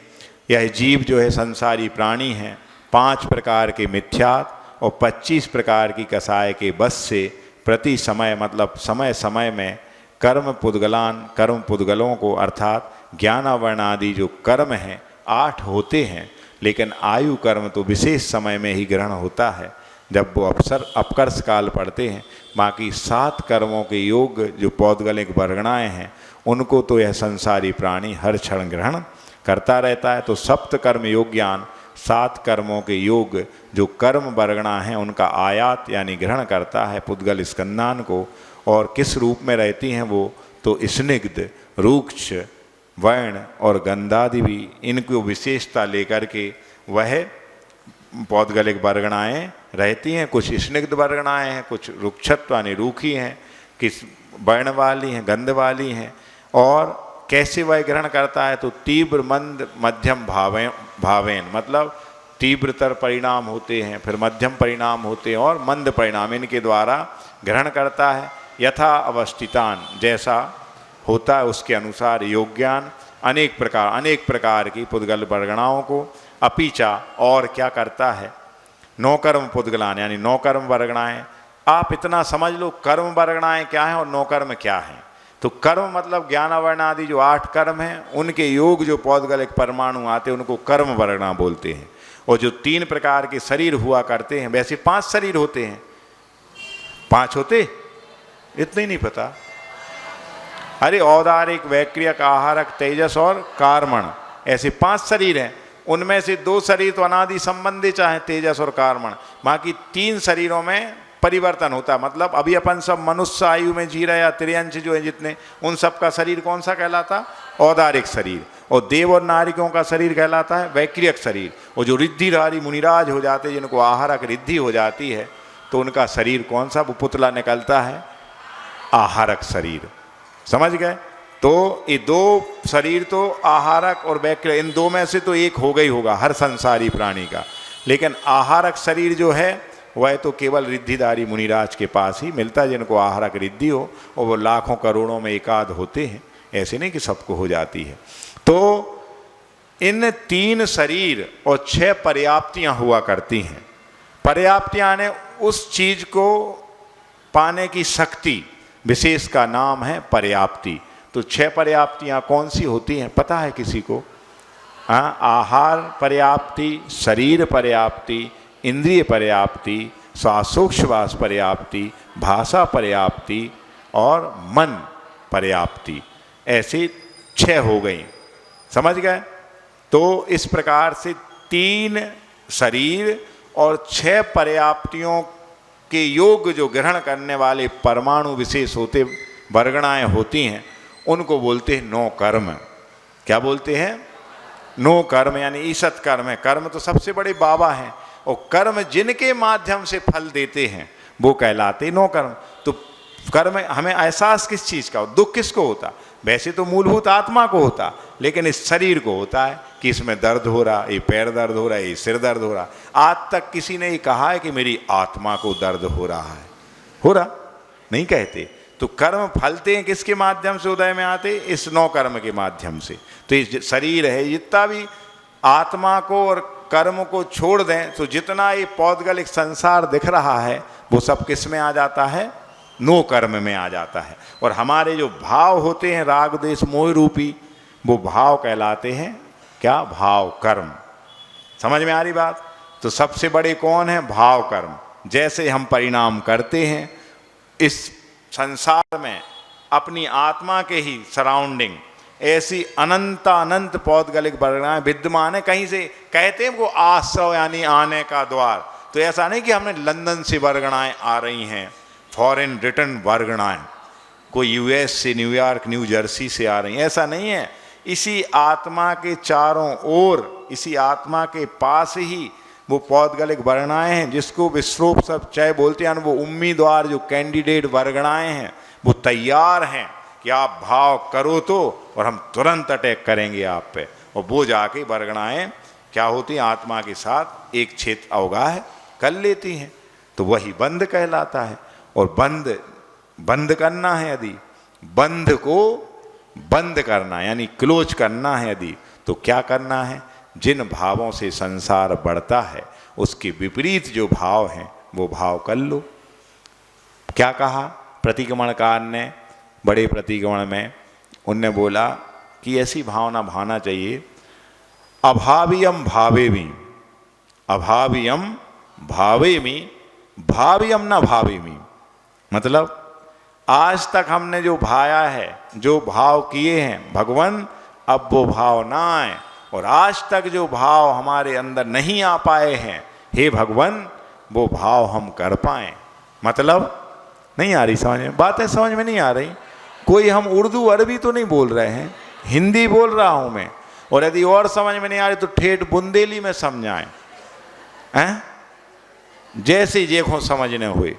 यह जीव जो है संसारी प्राणी है, 5 प्रकार के मिथ्यात और 25 प्रकार की कसाय के बस से प्रति समय मतलब समय समय में कर्म पुद्गलों को अर्थात ज्ञानावर्ण आदि जो कर्म हैं 8 होते हैं, लेकिन आयु कर्म तो विशेष समय में ही ग्रहण होता है जब वो अपकर्ष काल पढ़ते हैं। बाकी 7 कर्मों के योग जो पौद्गलिक वर्गणाएँ हैं उनको तो यह संसारी प्राणी हर क्षण ग्रहण करता रहता है। तो सप्त कर्म योग ज्ञान 7 कर्मों के योग जो कर्म वर्गणा हैं उनका आयात यानी ग्रहण करता है पुद्गल स्कंदान को। और किस रूप में रहती हैं वो? तो स्निग्ध रूक्ष वर्ण और गंधादि भी इनको विशेषता लेकर के वह पौद्गलिक वर्गणाएँ रहती हैं। कुछ स्निग्ध वर्गणाएँ हैं, कुछ रुक्षत्व यानी रूखी हैं, किस वर्ण वाली हैं, गंध वाली हैं। और कैसे वह ग्रहण करता है? तो तीव्र मंद मध्यम भावेन मतलब तीव्रतर परिणाम होते हैं, फिर मध्यम परिणाम होते हैं और मंद परिणाम, इनके द्वारा ग्रहण करता है। यथा अवस्थितान जैसा होता है उसके अनुसार योग्यान अनेक प्रकार की पुद्गल वर्गणाओं को अपीचा और क्या करता है? नौकर्म पुद्गलान यानी नौकर्म वर्गणाएँ। आप इतना समझ लो कर्म वर्गणाएँ क्या हैं और नौकर्म क्या हैं। तो कर्म मतलब ज्ञानावर्ण आदि जो 8 कर्म हैं उनके योग जो पौद्गलिक परमाणु आते हैं उनको कर्म वर्गणा बोलते हैं। और जो 3 प्रकार के शरीर हुआ करते हैं, वैसे 5 शरीर होते हैं। 5 होते? इतने ही नहीं पता? अरे औदारिक वैक्रियक आहारक तेजस और कार्मण ऐसे 5 शरीर हैं। उनमें से 2 शरीर तो अनादि संबंधी चाहे तेजस और कार्मण, बाकी 3 शरीरों में परिवर्तन होता है। मतलब अभी अपन सब मनुष्य आयु में जी रहे या त्रियंश जो है जितने, उन सब का शरीर कौन सा कहलाता? औदारिक शरीर। और देव और नारिकों का शरीर कहलाता है वैक्रियक शरीर। और जो रिद्धिधारी मुनिराज हो जाते हैं, जिनको आहारक रिद्धि हो जाती है, तो उनका शरीर कौन सा वो पुतला निकलता है? आहारक शरीर। समझ गए? तो ये दो शरीर तो आहारक और वैक्रिय, इन दो में से तो एक हो गई होगा हर संसारी प्राणी का। लेकिन आहारक शरीर जो है वह तो केवल रिद्धिधारी मुनिराज के पास ही मिलता है, जिनको आहारक रिद्धि हो, और वो लाखों करोड़ों में एकाध होते हैं, ऐसे नहीं कि सबको हो जाती है। तो इन 3 शरीर और 6 पर्याप्तियां हुआ करती हैं। पर्याप्तियां ने उस चीज को पाने की शक्ति विशेष का नाम है पर्याप्ति। तो 6 पर्याप्तियां कौन सी होती हैं पता है किसी को? आहार पर्याप्ति, शरीर पर्याप्ति, इंद्रिय पर्याप्ति, श्वासोच्छ्वास पर्याप्ति, भाषा पर्याप्ति और मन पर्याप्ति। ऐसे 6 हो गई। समझ गए? तो इस प्रकार से 3 शरीर और 6 पर्याप्तियों के योग जो ग्रहण करने वाले परमाणु विशेष होते, वर्गणाएं होती हैं, उनको बोलते हैं 9 कर्म। क्या बोलते हैं? 9 कर्म, यानी ईसत कर्म है। कर्म तो सबसे बड़े बाबा हैं, और कर्म जिनके माध्यम से फल देते हैं वो कहलाते 9 कर्म। तो कर्म हमें एहसास किस चीज़ का? दुख किसको होता? वैसे तो मूलभूत आत्मा को होता, लेकिन इस शरीर को होता है कि इसमें दर्द हो रहा, ये पैर दर्द हो रहा है, ये सिर दर्द हो रहा। आज तक किसी ने ये कहा है कि मेरी आत्मा को दर्द हो रहा है? हो रहा नहीं कहते। तो कर्म फलते हैं किसके माध्यम से उदय में आते? इस 9 कर्म के माध्यम से। तो ये शरीर है, जितना भी आत्मा को और कर्म को छोड़ दें तो जितना ये पौद्गलिक संसार दिख रहा है वो सब किस में आ जाता है? 9 कर्म में आ जाता है। और हमारे जो भाव होते हैं राग द्वेष मोह रूपी, वो भाव कहलाते हैं क्या? भाव कर्म। समझ में आ रही बात? तो सबसे बड़े कौन है? भाव कर्म। जैसे हम परिणाम करते हैं इस संसार में अपनी आत्मा के ही सराउंडिंग, ऐसी अनंत पौद्गलिक वर्गणाएं विद्यमान है। कहीं से कहते हैं वो आश्रव यानी आने का द्वार। तो ऐसा नहीं कि हमने लंदन से वर्गणाएं आ रही हैं, फॉरेन रिटर्न वर्गणाएं, कोई यूएस से, न्यूयॉर्क, न्यू जर्सी से आ रही हैं, ऐसा नहीं है। इसी आत्मा के चारों ओर, इसी आत्मा के पास ही वो पौद्गलिक वर्गणाएं हैं, जिसको विश्रोप सब चय बोलते हैं। वो उम्मीदवार जो कैंडिडेट वर्गणाएं हैं वो तैयार हैं कि आप भाव करो तो, और हम तुरंत अटैक करेंगे आप पे। और वो जाके वर्गणाएं क्या होती हैं? आत्मा के साथ एक क्षेत्र अवगाह कर लेती हैं। तो वही बंध कहलाता है। और बंद करना है, यदि बंध को बंद करना यानी क्लोज करना है यदि, तो क्या करना है? जिन भावों से संसार बढ़ता है उसके विपरीत जो भाव हैं वो भाव कर लो। क्या कहा प्रतिक्रमणकार ने? बड़े प्रतिक्रमण में उनने बोला कि ऐसी भावना भावना चाहिए, अभावियम भावेमि, अभावियम भावेमि, भावियम न भावेमि। मतलब आज तक हमने जो भाया है, जो भाव किए हैं भगवान, अब वो भाव ना आए। और आज तक जो भाव हमारे अंदर नहीं आ पाए हैं, हे भगवान वो भाव हम कर पाएं। मतलब नहीं आ रही समझ में? बातें समझ में नहीं आ रही? कोई हम उर्दू अरबी तो नहीं बोल रहे हैं, हिंदी बोल रहा हूँ मैं। और यदि और समझ में नहीं आ रही तो ठेठ बुंदेली में समझाएं, हैं? जैसे देखो समझने हुए।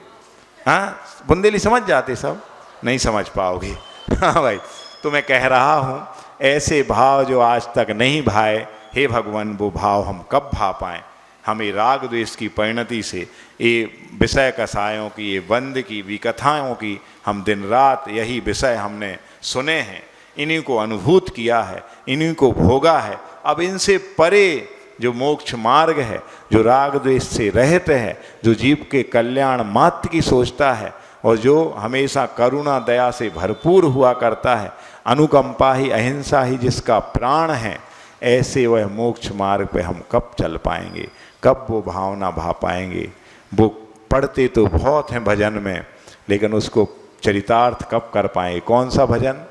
हाँ, बुंदेली समझ जाते सब? नहीं समझ पाओगे। हाँ भाई, तो मैं कह रहा हूँ ऐसे भाव जो आज तक नहीं भाए, हे भगवान वो भाव हम कब भा पाएँ? हमें राग द्वेष की परिणति से, ये विषय कसायों की, ये बंद की विकथाओं की, हम दिन रात यही विषय हमने सुने हैं, इन्हीं को अनुभूत किया है, इन्हीं को भोगा है। अब इनसे परे जो मोक्ष मार्ग है, जो राग द्वेष से रहित है, जो जीव के कल्याण मात्र की सोचता है और जो हमेशा करुणा दया से भरपूर हुआ करता है, अनुकंपा ही अहिंसा ही जिसका प्राण है, ऐसे वह मोक्ष मार्ग पे हम कब चल पाएंगे? कब वो भावना भा पाएंगे? वो पढ़ते तो बहुत हैं भजन में, लेकिन उसको चरितार्थ कब कर पाएंगे? कौन सा भजन?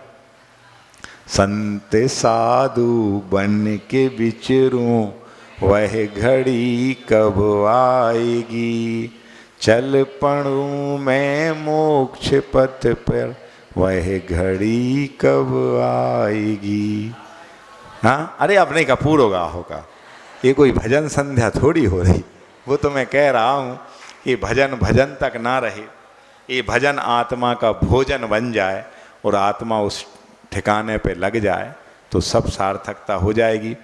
संत साधु बन के विचरूं, वह घड़ी कब आएगी? चल पड़ूं मैं मोक्ष पथ पर, वह घड़ी कब आएगी। हाँ, अरे अब नहीं कपूर होगा, ये कोई भजन संध्या थोड़ी हो रही। वो तो मैं कह रहा हूँ कि भजन भजन तक ना रहे, ये भजन आत्मा का भोजन बन जाए और आत्मा उस ठिकाने पे लग जाए तो सब सार्थकता हो जाएगी।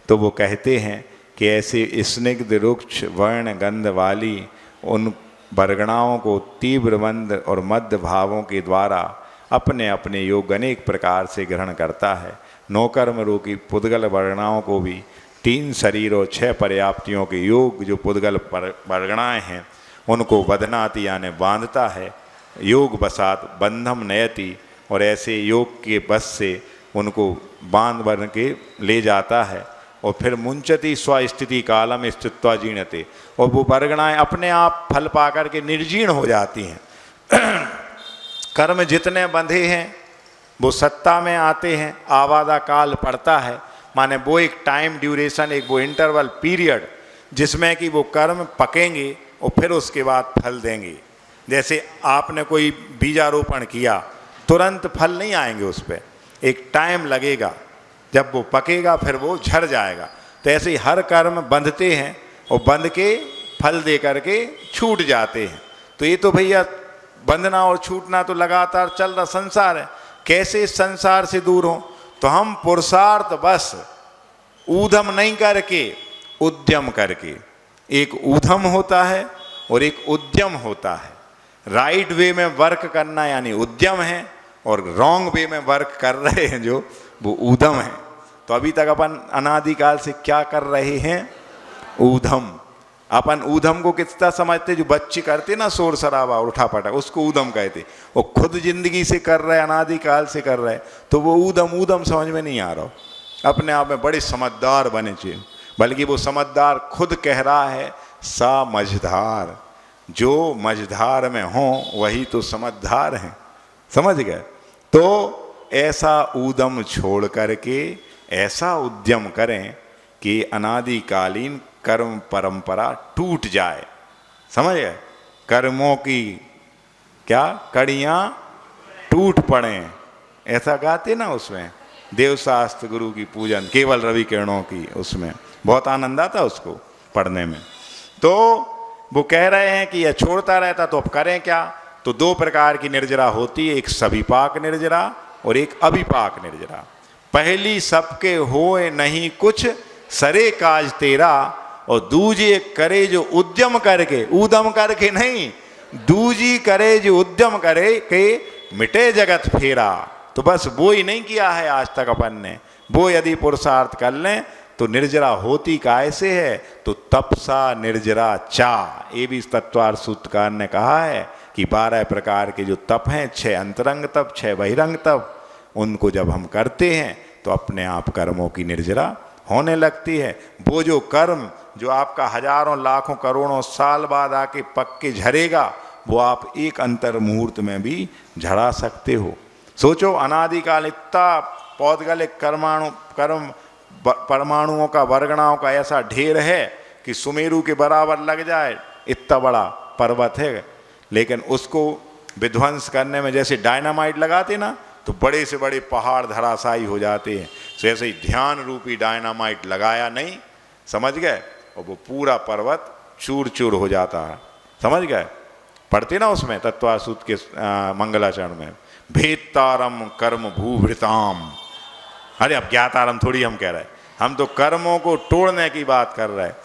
तो वो कहते हैं कि ऐसे स्निग्ध रुक्ष वर्ण गंध वाली उन वर्गणाओं को तीव्र मंद और मध्य भावों के द्वारा अपने अपने योग अनेक प्रकार से ग्रहण करता है। नौकर्म रूपी पुद्गल वर्गणाओं को भी 3 शरीर और 6 पर्याप्तियों के योग जो पुद्गल वर्गणाएँ हैं उनको बधनाति यानी बांधता है, योग बसात बंधम नयति, और ऐसे योग के बस से उनको बांध बन के ले जाता है। और फिर मुंचति स्वस्थिति कालम स्थित्वा जीणते, और वो वर्गणाएँ अपने आप फल पा कर के निर्जीर्ण हो जाती हैं। कर्म जितने बंधे हैं वो सत्ता में आते हैं, आवादा काल पड़ता है, माने वो एक टाइम ड्यूरेशन, एक वो इंटरवल पीरियड जिसमें कि वो कर्म पकेंगे और फिर उसके बाद फल देंगे। जैसे आपने कोई बीजारोपण किया, तुरंत फल नहीं आएंगे, उस पर एक टाइम लगेगा, जब वो पकेगा फिर वो झड़ जाएगा। तो ऐसे ही हर कर्म बंधते हैं और बंध के फल दे करके छूट जाते हैं। तो ये तो भैया बंधना और छूटना तो लगातार चल रहा संसार है। कैसे इस संसार से दूर हो? तो हम पुरुषार्थ बस ऊधम नहीं करके उद्यम करके, एक ऊधम होता है और एक उद्यम होता है। राइट वे में वर्क करना यानी उद्यम है, और रॉन्ग वे में वर्क कर रहे हैं जो वो ऊधम है। तो अभी तक अपन अनादिकाल से क्या कर रहे हैं? ऊधम। अपन ऊधम को कितना समझते? जो बच्चे करते ना शोर शराबा और उठा पटा, उसको ऊधम कहते। वो खुद जिंदगी से कर रहे, अनादिकाल से कर रहे, तो वो ऊधम समझ में नहीं आ रहा। अपने आप में बड़े समझदार बने चाहिए, बल्कि वो समझदार खुद कह रहा है सा मझधार। जो मझधार में हो वही तो समझदार हैं, समझ गए? तो ऐसा ऊधम छोड़ करके ऐसा उद्यम करें कि अनादिकालीन कर्म परंपरा टूट जाए, समझ गए? कर्मों की क्या कड़ियाँ टूट पड़ें, ऐसा गाते ना उसमें देवशास्त्र गुरु की पूजन केवल रवि किरणों की, उसमें बहुत आनंद आता उसको पढ़ने में। तो वो कह रहे हैं कि यह छोड़ता रहता तो अब करें क्या? तो 2 प्रकार की निर्जरा होती है, एक सविपाक निर्जरा और एक अभिपाक निर्जरा। पहली सबके होए नहीं कुछ सरे काज तेरा, और दूजे करे जो उद्यम करके, ऊधम करके नहीं, दूजी करे जो उद्यम करे के मिटे जगत फेरा। तो बस वो ही नहीं किया है आज तक अपन ने। वो यदि पुरुषार्थ कर लें तो निर्जरा होती कैसे है? तो तपसा निर्जरा चा। ये भी तत्वार्थ सूत्रकार ने कहा है कि 12 प्रकार के जो तप हैं, 6 अंतरंग तप, 6 बहिरंग तप, उनको जब हम करते हैं तो अपने आप कर्मों की निर्जरा होने लगती है। वो जो कर्म जो आपका हजारों लाखों करोड़ों साल बाद आके पक के झरेगा, वो आप एक अंतर मुहूर्त में भी झड़ा सकते हो। सोचो, अनादिकाल इतना पौधगलिक कर्म परमाणुओं का, वर्गणाओं का ऐसा ढेर है कि सुमेरु के बराबर लग जाए, इतना बड़ा पर्वत है, लेकिन उसको विध्वंस करने में जैसे डायनामाइट लगाते ना, तो बड़े से बड़े पहाड़ धराशायी हो जाते हैं। तो ऐसे ही ध्यान रूपी डायनामाइट लगाया नहीं, समझ गए, और वो पूरा पर्वत चूर चूर हो जाता है, समझ गए? पढ़ते ना उसमें तत्वार्थ सूत्र के मंगलाचरण में, भेदतारम कर्म भूभृताम। अरे अब ज्ञातारम थोड़ी हम कह रहे हैं, हम तो कर्मों को तोड़ने की बात कर रहे हैं।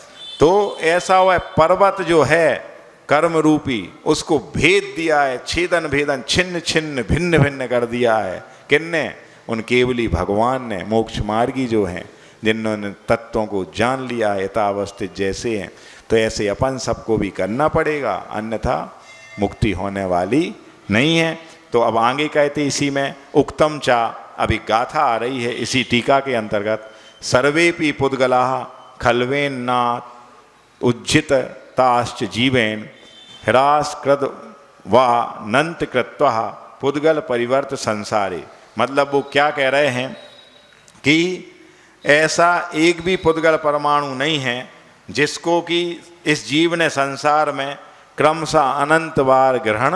तो ऐसा हुआ पर्वत जो है कर्म रूपी, उसको भेद दिया है, छेदन भेदन, छिन्न छिन्न भिन्न भिन्न कर दिया है। किन्ने? उन केवली भगवान ने, मोक्ष मार्गी जो हैं, जिन्होंने तत्वों को जान लिया है यथावस्थित जैसे हैं। तो ऐसे अपन सबको भी करना पड़ेगा, अन्यथा मुक्ति होने वाली नहीं है। तो अब आगे कहते इसी में उक्तम चा, अभी गाथा आ रही है इसी टीका के अंतर्गत, सर्वेपि पुद्गलाः खल्वेन ना उज्जित ताश्च जीवेन ह्रास कृत वा नंत कृत्वा पुद्गल परिवर्त संसारे। मतलब वो क्या कह रहे हैं कि ऐसा एक भी पुद्गल परमाणु नहीं है जिसको कि इस जीव ने संसार में क्रमशः अनंत बार ग्रहण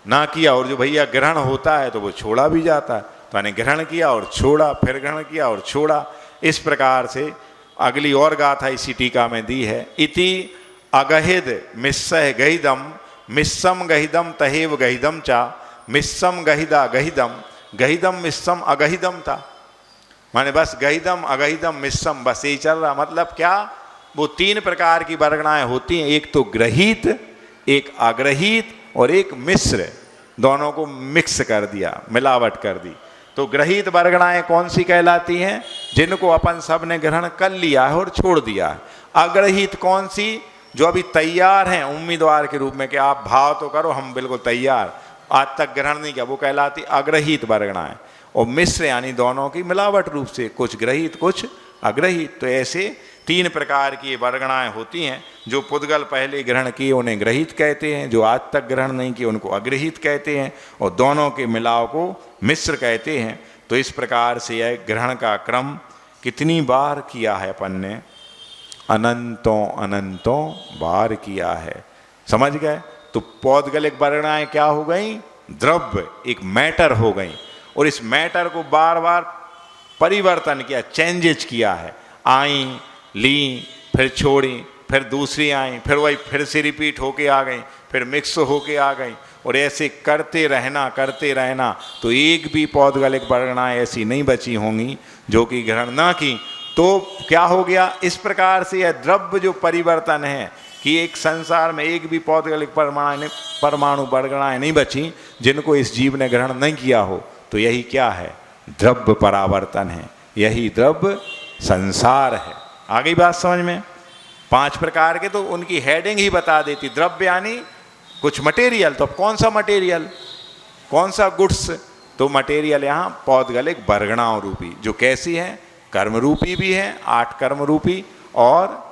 ना किया, और जो भैया ग्रहण होता है तो वो छोड़ा भी जाता है, तो यानी ग्रहण किया और छोड़ा, फिर ग्रहण किया और छोड़ा। इस प्रकार से अगली और गाथा इसी टीका में दी है। इति अगहिद मिस्सह गहिदम मिस्सम गहिदम तहेव गहिदम चा मिस्सम गहिदा गहिदम गहिदम मिस्सम अगहिदम था। माने बस गहिदम अगहिदम मिस्सम, बस यही चल रहा। मतलब क्या, वो तीन प्रकार की वर्गणाएं होती हैं, एक तो ग्रहित, एक अग्रहित और एक मिश्र, दोनों को मिक्स कर दिया, मिलावट कर दी। तो ग्रहित वर्गणाएं कौन सी कहलाती हैं? जिनको अपन सब ने ग्रहण कर लिया है और छोड़ दिया है। अग्रहित कौन सी? जो अभी तैयार हैं उम्मीदवार के रूप में कि आप भाव तो करो, हम बिल्कुल तैयार, आज तक ग्रहण नहीं किया, वो कहलाती अग्रहित वर्गणाएं। और मिश्र यानी दोनों की मिलावट रूप से, कुछ ग्रहित कुछ अग्रहित। तो ऐसे तीन प्रकार की वर्गणाएं होती हैं। जो पुद्गल पहले ग्रहण किए उन्हें ग्रहित कहते हैं, जो आज तक ग्रहण नहीं किए उनको अग्रहित कहते हैं, और दोनों के मिलाव को मिश्र कहते हैं। तो इस प्रकार से यह ग्रहण का क्रम कितनी बार किया है अपन ने? अनंतों अनंतों बार किया है। समझ गए? तो पौद्गलिक वर्गणाएं क्या हो गई? द्रव्य, एक मैटर हो गई, और इस मैटर को बार बार परिवर्तन किया, चेंजेज किया है। आई, ली, फिर छोड़ी, फिर दूसरी आई, फिर वही फिर से रिपीट होके आ गई, फिर मिक्स होके आ गई, और ऐसे करते रहना। तो एक भी पौद्गलिक वर्गणाएं ऐसी नहीं बची होंगी जो कि ग्रहण ना की। तो क्या हो गया? इस प्रकार से यह द्रव्य जो परिवर्तन है कि एक संसार में एक भी पौद्गलिक परमाणु वर्गणाएं नहीं बची जिनको इस जीव ने ग्रहण नहीं किया हो। तो यही क्या है? द्रव्य परावर्तन है, यही द्रव्य संसार है। आ गई बात समझ में? 5 प्रकार के तो उनकी हेडिंग ही बता देती। द्रव्य यानी कुछ मटेरियल, तो अब कौन सा मटेरियल, कौन सा गुड्स? तो मटेरियल यहाँ पौद्गलिक वर्गणाओं रूपी, जो कैसी है? कर्म रूपी भी है, 8 कर्म रूपी और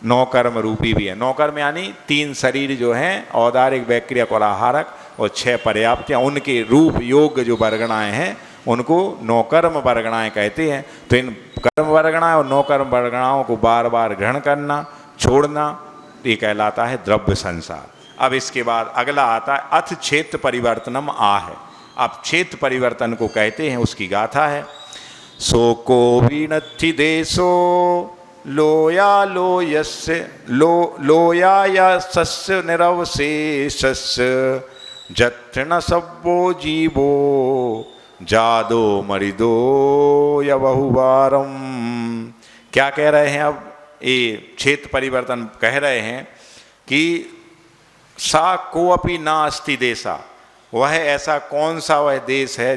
9 कर्म रूपी भी है। 9 कर्म यानी 3 शरीर जो हैं, औदारिक, वैक्रियक और आहारक, और 6 पर्याप्त, उनके रूप योग जो वर्गणाएं हैं उनको 9 कर्म वर्गणाएं कहते हैं। तो इन कर्म वर्गणाएं और 9 कर्म वर्गणाओं को बार बार ग्रहण करना, छोड़ना, ये कहलाता है द्रव्य संसार। अब इसके बाद अगला आता है अथ क्षेत्र परिवर्तनम आ है। अब क्षेत्र परिवर्तन को कहते हैं, उसकी गाथा है। सो को विनत्थि देशो लोया लोयस्य लोया या सस्य निरवशेषस्य जत्र न सब्बो जीवो जादो मरिदो या बहुवारम। क्या कह रहे हैं? अब ये क्षेत्र परिवर्तन कह रहे हैं कि सा को अपि नास्ति देशा, वह ऐसा कौन सा वह देश है,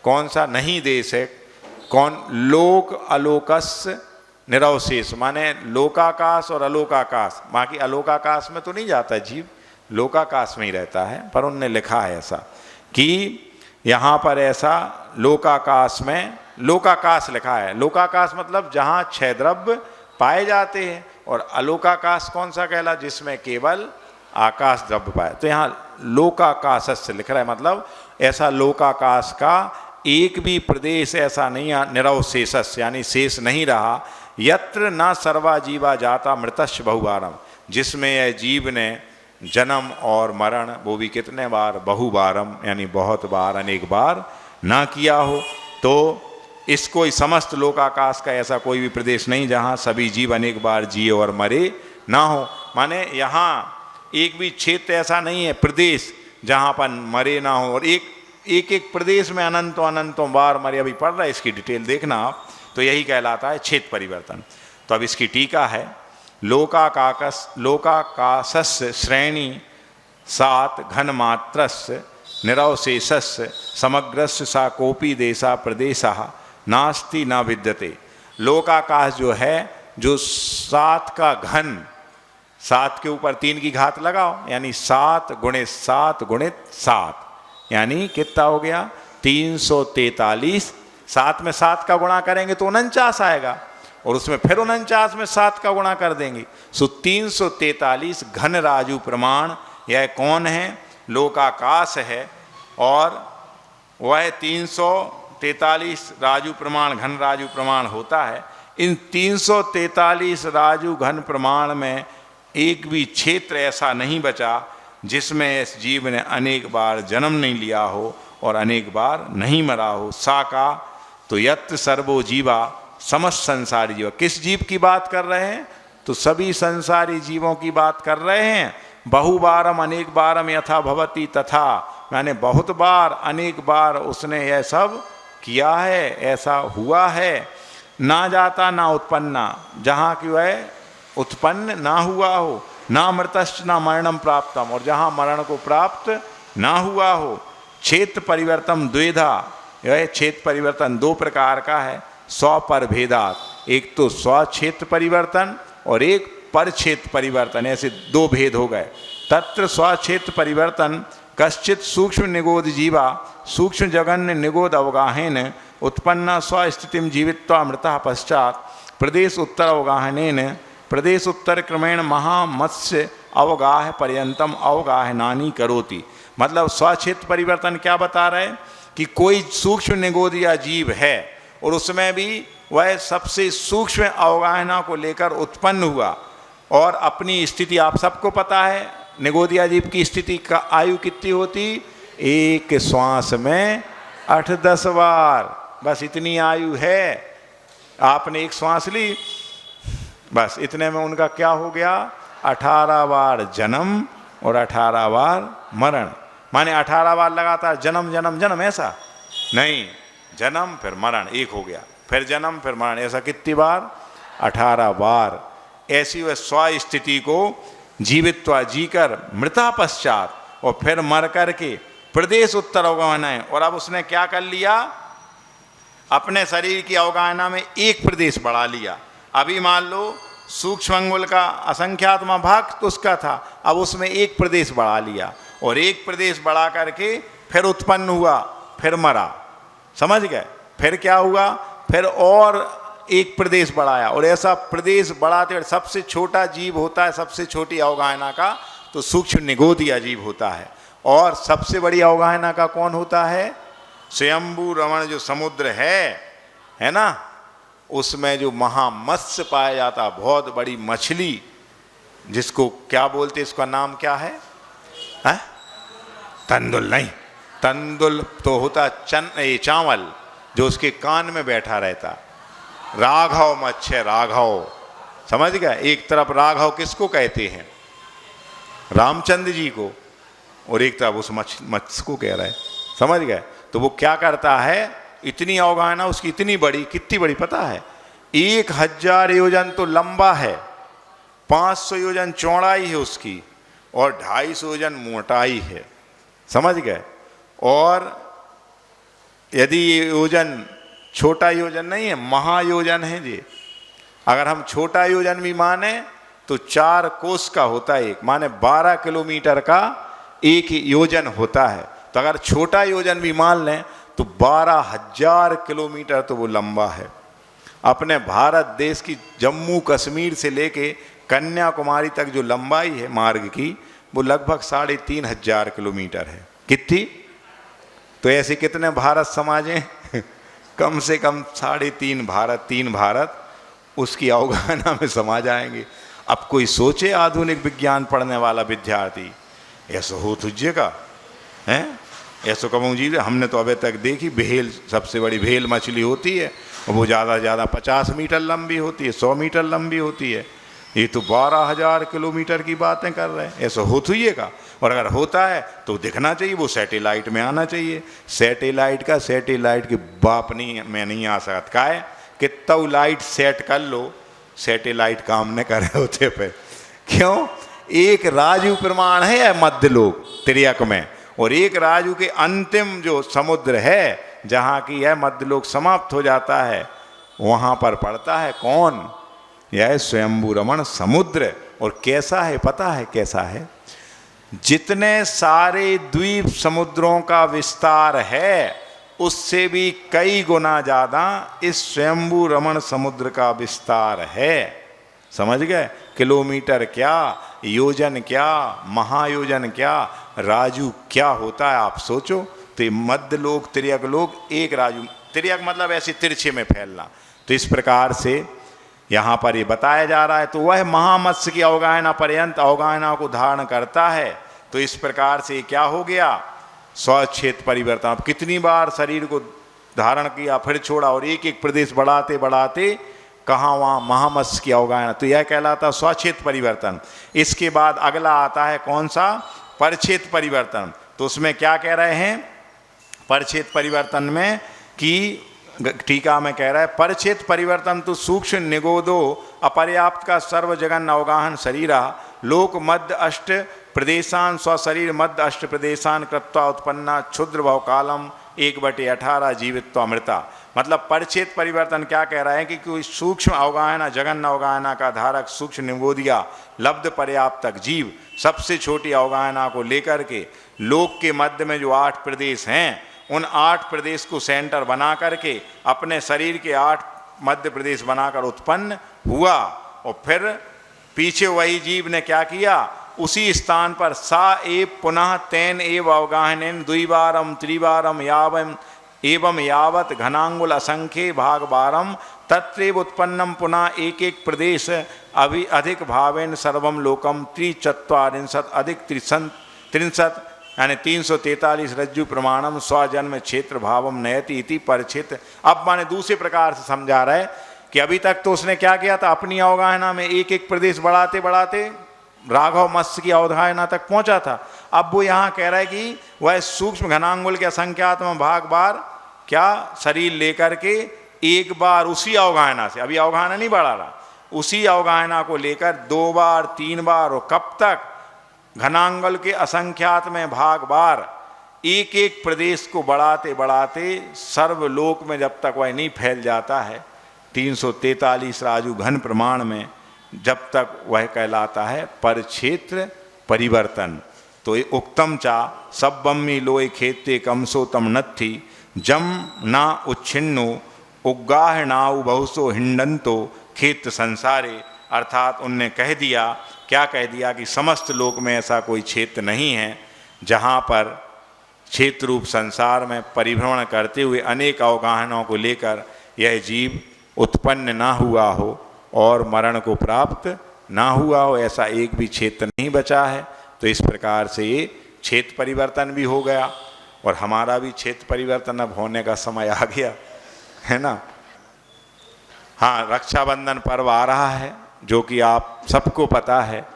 कौन सा नहीं देश है, कौन? लोक अलोकस्य निरवशेष, माने लोकाकाश और अलोकाकाश। बाकी अलोकाकाश में तो नहीं जाता जीव, लोकाकाश में ही रहता है। पर उनने लिखा है ऐसा कि यहाँ पर ऐसा लोकाकाश में, लोकाकाश लिखा है। लोकाकाश मतलब जहाँ 6 द्रव्य पाए जाते हैं, और अलोकाकाश कौन सा कहला? जिसमें केवल आकाश द्रव्य पाए। तो यहाँ लोकाकाश से लिख रहा है, मतलब ऐसा लोकाकाश का एक भी प्रदेश ऐसा नहीं, निरवशेषस्य यानी शेष नहीं रहा, यत्र न सर्वा जीवा जाता मृतस्य बहुबारम, जिसमें यह जीव ने जन्म और मरण, वो भी कितने बार? बहुबारम यानी बहुत बार, अनेक बार ना किया हो। तो इसको समस्त लोकाकाश का ऐसा कोई भी प्रदेश नहीं जहाँ सभी जीव अनेक बार जिए और मरे ना हो। माने यहाँ एक भी क्षेत्र ऐसा नहीं है, प्रदेश, जहाँ पर मरे ना हो, और एक प्रदेश में अनंतों बार मरे। अभी पढ़ रहा है, इसकी डिटेल देखना आप। तो यही कहलाता है क्षेत्र परिवर्तन। तो अब इसकी टीका है। लोकाकाशस्य श्रेणी 7 घनमात्रस्य निरवशेषस्य समग्रस्य सा कोपी देशा प्रदेशः नास्ति न विद्यते। लोकाकाश जो है, जो 7 का घन, 7 के ऊपर 3 की घात लगाओ, यानी 7 × 7 × 7, यानी कितना हो गया? 343। 7 में 7 का गुणा करेंगे तो 49 आएगा, और उसमें फिर 49 में 7 का गुणा कर देंगे। सो 343 घन राजू प्रमाण। यह कौन है? लोकाकाश है, और वह 343 राजू प्रमाण, घन राजू प्रमाण होता है। इन 343 राजू घन प्रमाण में एक भी क्षेत्र ऐसा नहीं बचा जिसमें इस जीव ने अनेक बार जन्म नहीं लिया हो और अनेक बार नहीं मरा हो। सा का तो यत्र सर्वो जीवा समस्त संसारी जीव। किस जीव की बात कर रहे हैं? तो सभी संसारी जीवों की बात कर रहे हैं। बहुबारम अनेक बारम यथा भवती तथा, मैंने बहुत बार अनेक बार उसने यह सब किया है, ऐसा हुआ है। ना जाता ना उत्पन्ना, जहाँ की वह उत्पन्न ना हुआ हो, ना मृतश्च ना मरणम प्राप्तम, और जहाँ मरण को प्राप्त ना हुआ हो। क्षेत्र परिवर्तन द्वेधा, यह क्षेत्र परिवर्तन दो प्रकार का है। स्व पर भेदात, एक तो स्व क्षेत्र परिवर्तन और एक पर क्षेत्र परिवर्तन, ऐसे दो भेद हो गए। तत्र स्व क्षेत्र परिवर्तन कश्चित सूक्ष्म निगोद जीवा सूक्ष्म जगन्य निगोद अवगाहेन उत्पन्ना स्वस्थितिम जीवित्वा मृता पश्चात प्रदेश उत्तर अवगाहनेन प्रदेश उत्तर क्रमेण महामत्स्य अवगाह पर्यंतम अवगाह नानी करोति। मतलब स्वक्षेत्र परिवर्तन क्या बता रहे हैं कि कोई सूक्ष्म निगोद या जीव है और उसमें भी वह सबसे सूक्ष्म अवगाहना को लेकर उत्पन्न हुआ और अपनी स्थिति आप सबको पता है। निगोदिया जीव की स्थिति का आयु कितनी होती? एक श्वास में 8-10 बार, बस इतनी आयु है। आपने एक श्वास ली, बस इतने में उनका क्या हो गया? 18 बार जन्म और 18 बार मरण। माने 18 बार लगातार जन्म जन्म जन्म, ऐसा नहीं, जन्म फिर मरण एक हो गया, फिर जन्म फिर मरण, ऐसा कितनी बार? 18 बार। ऐसी वह स्व स्थिति को जीवित्वा जीकर मृता पश्चात और फिर मर करके प्रदेश उत्तर अवगाहना है। और अब उसने क्या कर लिया? अपने शरीर की अवगाहना में एक प्रदेश बढ़ा लिया। अभी मान लो सूक्ष्म अंगुल का असंख्यात्मा भाग तो उसका था, अब उसमें एक प्रदेश बढ़ा लिया और एक प्रदेश बढ़ा करके फिर उत्पन्न हुआ, फिर मरा। समझ गए? फिर क्या हुआ? फिर और एक प्रदेश बढ़ाया और ऐसा प्रदेश बढ़ाते सबसे छोटा जीव होता है सबसे छोटी अवगाहना का तो सूक्ष्म निगोदिया जीव होता है। और सबसे बड़ी अवगाहना का कौन होता है? स्वयंभू रमण जो समुद्र है ना, उसमें जो महामत्स्य पाया जाता, बहुत बड़ी मछली, जिसको क्या बोलते, इसका नाम क्या है? तंदुल नहीं, तंदुल तो होता चावल जो उसके कान में बैठा रहता। राघव मत्स्य, राघव, समझ गए? एक तरफ राघव किसको कहते हैं? रामचंद्र जी को, और एक तरफ उस मत्स्य को कह रहा है। समझ गए? तो वो क्या करता है? इतनी अवगाहना उसकी इतनी बड़ी, कितनी बड़ी पता है? 1000 योजन तो लंबा है, 500 योजन चौड़ाई है उसकी और 250 योजन मोटाई है। समझ गए? और यदि ये योजन छोटा योजन नहीं है, महायोजन है जी। अगर हम छोटा योजन भी माने तो 4 कोस का होता है एक, माने 12 किलोमीटर का एक योजन होता है। तो अगर छोटा योजन भी मान लें तो 12,000 किलोमीटर तो वो लंबा है। अपने भारत देश की जम्मू कश्मीर से लेके कन्याकुमारी तक जो लंबाई है मार्ग की, वो लगभग 3,500 किलोमीटर है। कितनी? तो ऐसे कितने भारत समाज हैं? कम से कम 3.5 भारत, 3 भारत उसकी अवगाहना में समा जाएंगे। अब कोई सोचे आधुनिक विज्ञान पढ़ने वाला विद्यार्थी, ऐसा हो तुझेगा हैं? ऐसा कहूँ जी, हमने तो अभी तक देखी भेल, सबसे बड़ी भेल मछली होती है और वो ज़्यादा से ज़्यादा 50 मीटर लंबी होती है, 100 मीटर लंबी होती है। ये तो 12,000 किलोमीटर की बातें कर रहे हैं। ऐसा हो तुझेगा? और अगर होता है तो दिखना चाहिए, वो सैटेलाइट में आना चाहिए। सैटेलाइट के बाप में नहीं आ सकता। का है कितना लाइट सेट कर लो, सैटेलाइट काम न करे होते पे। क्यों? एक राजू प्रमाण है मध्य लोक तिर्यक में, और एक राजू के अंतिम जो समुद्र है जहाँ की यह मध्य लोक समाप्त हो जाता है, वहाँ पर पड़ता है कौन? यह स्वयंभू रमण समुद्र। और कैसा है पता है? कैसा है? जितने सारे द्वीप समुद्रों का विस्तार है उससे भी कई गुना ज़्यादा इस स्वयंभू रमण समुद्र का विस्तार है। समझ गए? किलोमीटर क्या, योजन क्या, महायोजन क्या, राजू क्या होता है आप सोचो। तो मध्य लोक तिर्यक लोक एक राजू, तिर्यक मतलब ऐसे तिरछे में फैलना। तो इस प्रकार से यहाँ पर ये बताया जा रहा है। तो वह महामत्स्य की अवगाहना पर्यंत अवगाहना को धारण करता है। तो इस प्रकार से क्या हो गया, स्वच्छेद परिवर्तन। अब कितनी बार शरीर को धारण किया फिर छोड़ा, और एक एक प्रदेश बढ़ाते बढ़ाते कहाँ वहाँ महामत्स्य की अवगाहना। तो यह कहलाता स्वच्छेद परिवर्तन। इसके बाद अगला आता है कौन सा, परछेद परिवर्तन। तो उसमें क्या कह रहे हैं, परछेद परिवर्तन में कि टीका में कह रहा है, परछेद परिवर्तन तो सूक्ष्म निगोदो अपर्याप्त का सर्व जगन अवगाहन शरीरा लोक मध्य अष्ट प्रदेशान स्वशरीर मध्य अष्ट प्रदेशान कृत्वा उत्पन्ना क्षुद्र भव कालम 1/18 जीवित्व अमृता। मतलब परछेद परिवर्तन क्या कह रहा है कि कोई सूक्ष्म अवगाहना जगन अवगाहना का धारक सूक्ष्म निगोदिया लब्ध पर्याप्त तक जीव सबसे छोटी अवगाहना को लेकर के लोक के मध्य में जो 8 प्रदेश हैं, उन 8 प्रदेश को सेंटर बना करके अपने शरीर के 8 मध्य प्रदेश बनाकर उत्पन्न हुआ। और फिर पीछे वही जीव ने क्या किया, उसी स्थान पर सा एव पुनः तेन एव अवगाहनेन द्विवारम त्रिवारम एवं यावत घनांगुल असंख्ये भाग बारम तत्रैव उत्पन्नम पुनः एक एक प्रदेश अभी अधिक भावेन सर्वम लोकम 340 अधिक 63 यानी 343 रज्जु प्रमाणम स्वजन्म क्षेत्र भावम नयति इति परछेद। अब माने दूसरे प्रकार से समझा रहा है कि अभी तक तो उसने क्या किया था, अपनी अवगाहना में एक एक प्रदेश बढ़ाते बढ़ाते राघव मत्स्य की अवधारणा तक पहुंचा था। अब वो यहाँ कह रहा है कि वह सूक्ष्म घनांगुल के असंख्यात्म भाग बार क्या शरीर लेकर के एक बार उसी अवगाहना से, अभी अवगाहना नहीं बढ़ा रहा, उसी अवगाहना को लेकर 2 बार 3 बार और कब तक घनांगल के असंख्यात में भाग बार एक एक प्रदेश को बढ़ाते बढ़ाते सर्वलोक में जब तक वह नहीं फैल जाता है 343 राजु घन प्रमाण में, जब तक वह कहलाता है परक्षेत्र परिवर्तन। तो ये उक्तम चा सब्बम्मी लोय खेते कमसो तम नत्थी जम ना उच्छिन्नो उग्गाह नाउ बहुसो हिंडंतो खेत संसारे। अर्थात उनने कह दिया, क्या कह दिया कि समस्त लोक में ऐसा कोई क्षेत्र नहीं है जहाँ पर क्षेत्र रूप संसार में परिभ्रमण करते हुए अनेक अवगाहनाओं को लेकर यह जीव उत्पन्न ना हुआ हो और मरण को प्राप्त ना हुआ हो, ऐसा एक भी क्षेत्र नहीं बचा है। तो इस प्रकार से ये क्षेत्र परिवर्तन भी हो गया और हमारा भी क्षेत्र परिवर्तन अब होने का समय आ गया है ना। हाँ, रक्षाबंधन पर्व आ रहा है जो कि आप सबको पता है।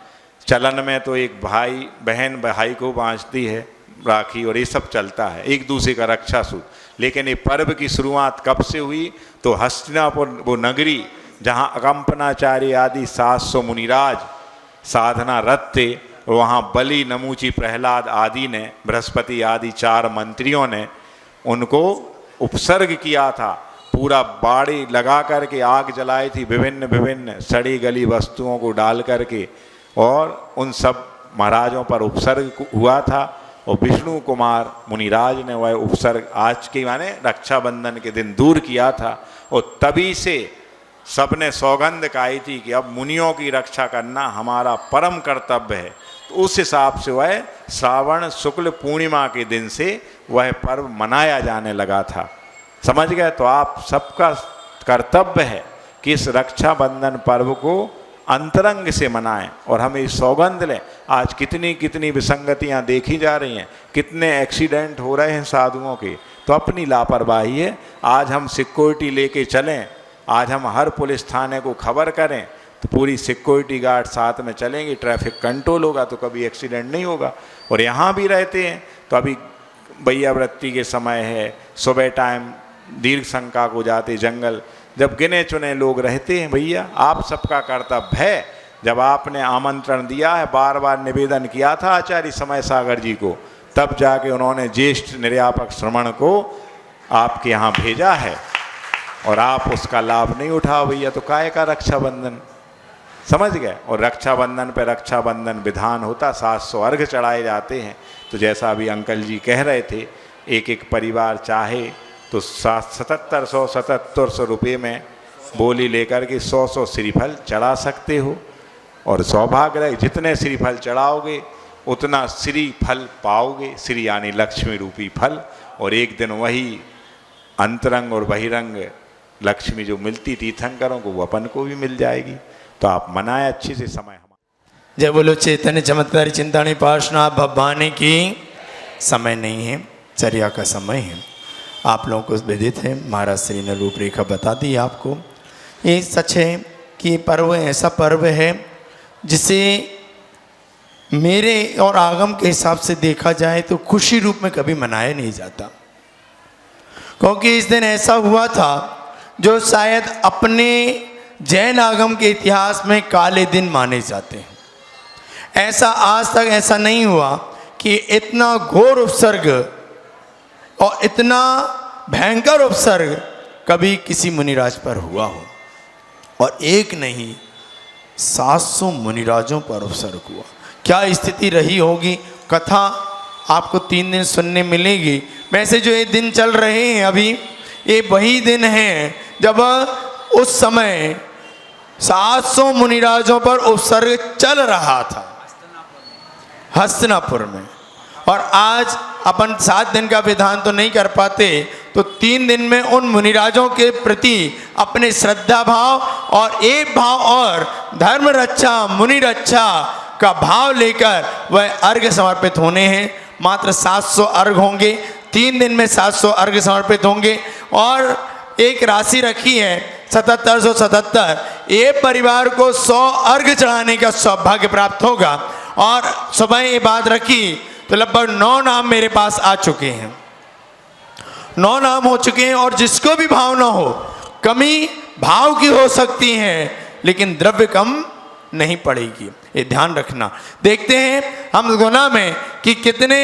चलन में तो एक भाई बहन भाई को बांधती है राखी और ये सब चलता है, एक दूसरे का रक्षा सूत्र। लेकिन ये पर्व की शुरुआत कब से हुई, तो हस्तिनापुर वो नगरी जहाँ अकंपनाचार्य आदि 700 मुनिराज साधना रत थे, वहाँ बलि नमूची प्रहलाद आदि ने, बृहस्पति आदि 4 मंत्रियों ने उनको उपसर्ग किया था। पूरा बाड़ी लगा करके आग जलाई थी, विभिन्न विभिन्न सड़ी गली वस्तुओं को डाल करके, और उन सब महाराजों पर उपसर्ग हुआ था। और विष्णु कुमार मुनिराज ने वह उपसर्ग आज के माने रक्षाबंधन के दिन दूर किया था। और तभी से सबने सौगंध खाई थी कि अब मुनियों की रक्षा करना हमारा परम कर्तव्य है। तो उस हिसाब से वह श्रावण शुक्ल पूर्णिमा के दिन से वह पर्व मनाया जाने लगा था। समझ गए। तो आप सबका कर्तव्य है कि इस रक्षाबंधन पर्व को अंतरंग से मनाएं और हमें सौगंध लें। आज कितनी कितनी विसंगतियां देखी जा रही हैं, कितने एक्सीडेंट हो रहे हैं साधुओं के, तो अपनी लापरवाही है। आज हम सिक्योरिटी लेके चलें, आज हम हर पुलिस थाने को खबर करें तो पूरी सिक्योरिटी गार्ड साथ में चलेंगे, ट्रैफिक कंट्रोल होगा तो कभी एक्सीडेंट नहीं होगा। और यहाँ भी रहते हैं तो अभी बैयावृत्ति के समय है, सुबह टाइम दीर्घ शंका को जाते जंगल, जब गिने चुने लोग रहते हैं। भैया आप सबका कर्तव्य है, जब आपने आमंत्रण दिया है, बार बार निवेदन किया था आचार्य समय सागर जी को, तब जाके उन्होंने ज्येष्ठ निर्यापक श्रमण को आपके यहाँ भेजा है और आप उसका लाभ नहीं उठाओ भैया, तो काहे का रक्षाबंधन। समझ गए। और रक्षाबंधन पे रक्षाबंधन विधान होता, 700 अर्घ चढ़ाए जाते हैं। तो जैसा अभी अंकल जी कह रहे थे, एक एक परिवार चाहे तो 7700 रुपये में बोली लेकर के 100 श्रीफल चढ़ा सकते हो। और सौभाग्य रहे, जितने श्रीफल चढ़ाओगे उतना श्रीफल पाओगे, श्री यानी लक्ष्मी रूपी फल। और एक दिन वही अंतरंग और बहिरंग लक्ष्मी जो मिलती तीर्थंकरों को वो अपन को भी मिल जाएगी। तो आप मनाएं अच्छे से समय। जय बोलो चैतन्य चमत्कारी चिंतामणि पार्श्वनाथ भगवान की। समय नहीं है, चर्या का समय है। आप लोगों को विदित है, महाराज श्री ने रूपरेखा बता दी आपको। ये सच है कि पर्व ऐसा पर्व है जिसे मेरे और आगम के हिसाब से देखा जाए तो खुशी रूप में कभी मनाया नहीं जाता, क्योंकि इस दिन ऐसा हुआ था जो शायद अपने जैन आगम के इतिहास में काले दिन माने जाते हैं। ऐसा आज तक ऐसा नहीं हुआ कि इतना घोर उपसर्ग और इतना भयंकर उपसर्ग कभी किसी मुनिराज पर हुआ हो। और एक नहीं 700 मुनिराजों पर उपसर्ग हुआ। क्या स्थिति रही होगी, कथा आपको 3 दिन सुनने मिलेगी। वैसे जो ये दिन चल रहे हैं अभी, ये वही दिन हैं जब उस समय 700 मुनिराजों पर उपसर्ग चल रहा था हस्तिनापुर में। और आज अपन 7 दिन का विधान तो नहीं कर पाते, तो 3 दिन में उन मुनिराजों के प्रति अपने श्रद्धा भाव और एक भाव और धर्म रक्षा मुनि रक्षा का भाव लेकर वह अर्घ समर्पित होने हैं। मात्र 700 अर्घ होंगे, 3 दिन में 700 अर्घ समर्पित होंगे। और एक राशि रखी है 7777। ये परिवार को 100 अर्घ चढ़ाने का सौभाग्य प्राप्त होगा। और सुबह ये बात रखी तो लगभग 9 नाम मेरे पास आ चुके हैं, 9 नाम हो चुके हैं। और जिसको भी भाव ना हो, कमी भाव की हो सकती है लेकिन द्रव्य कम नहीं पड़ेगी, ये ध्यान रखना। देखते हैं हम गुना में कि कितने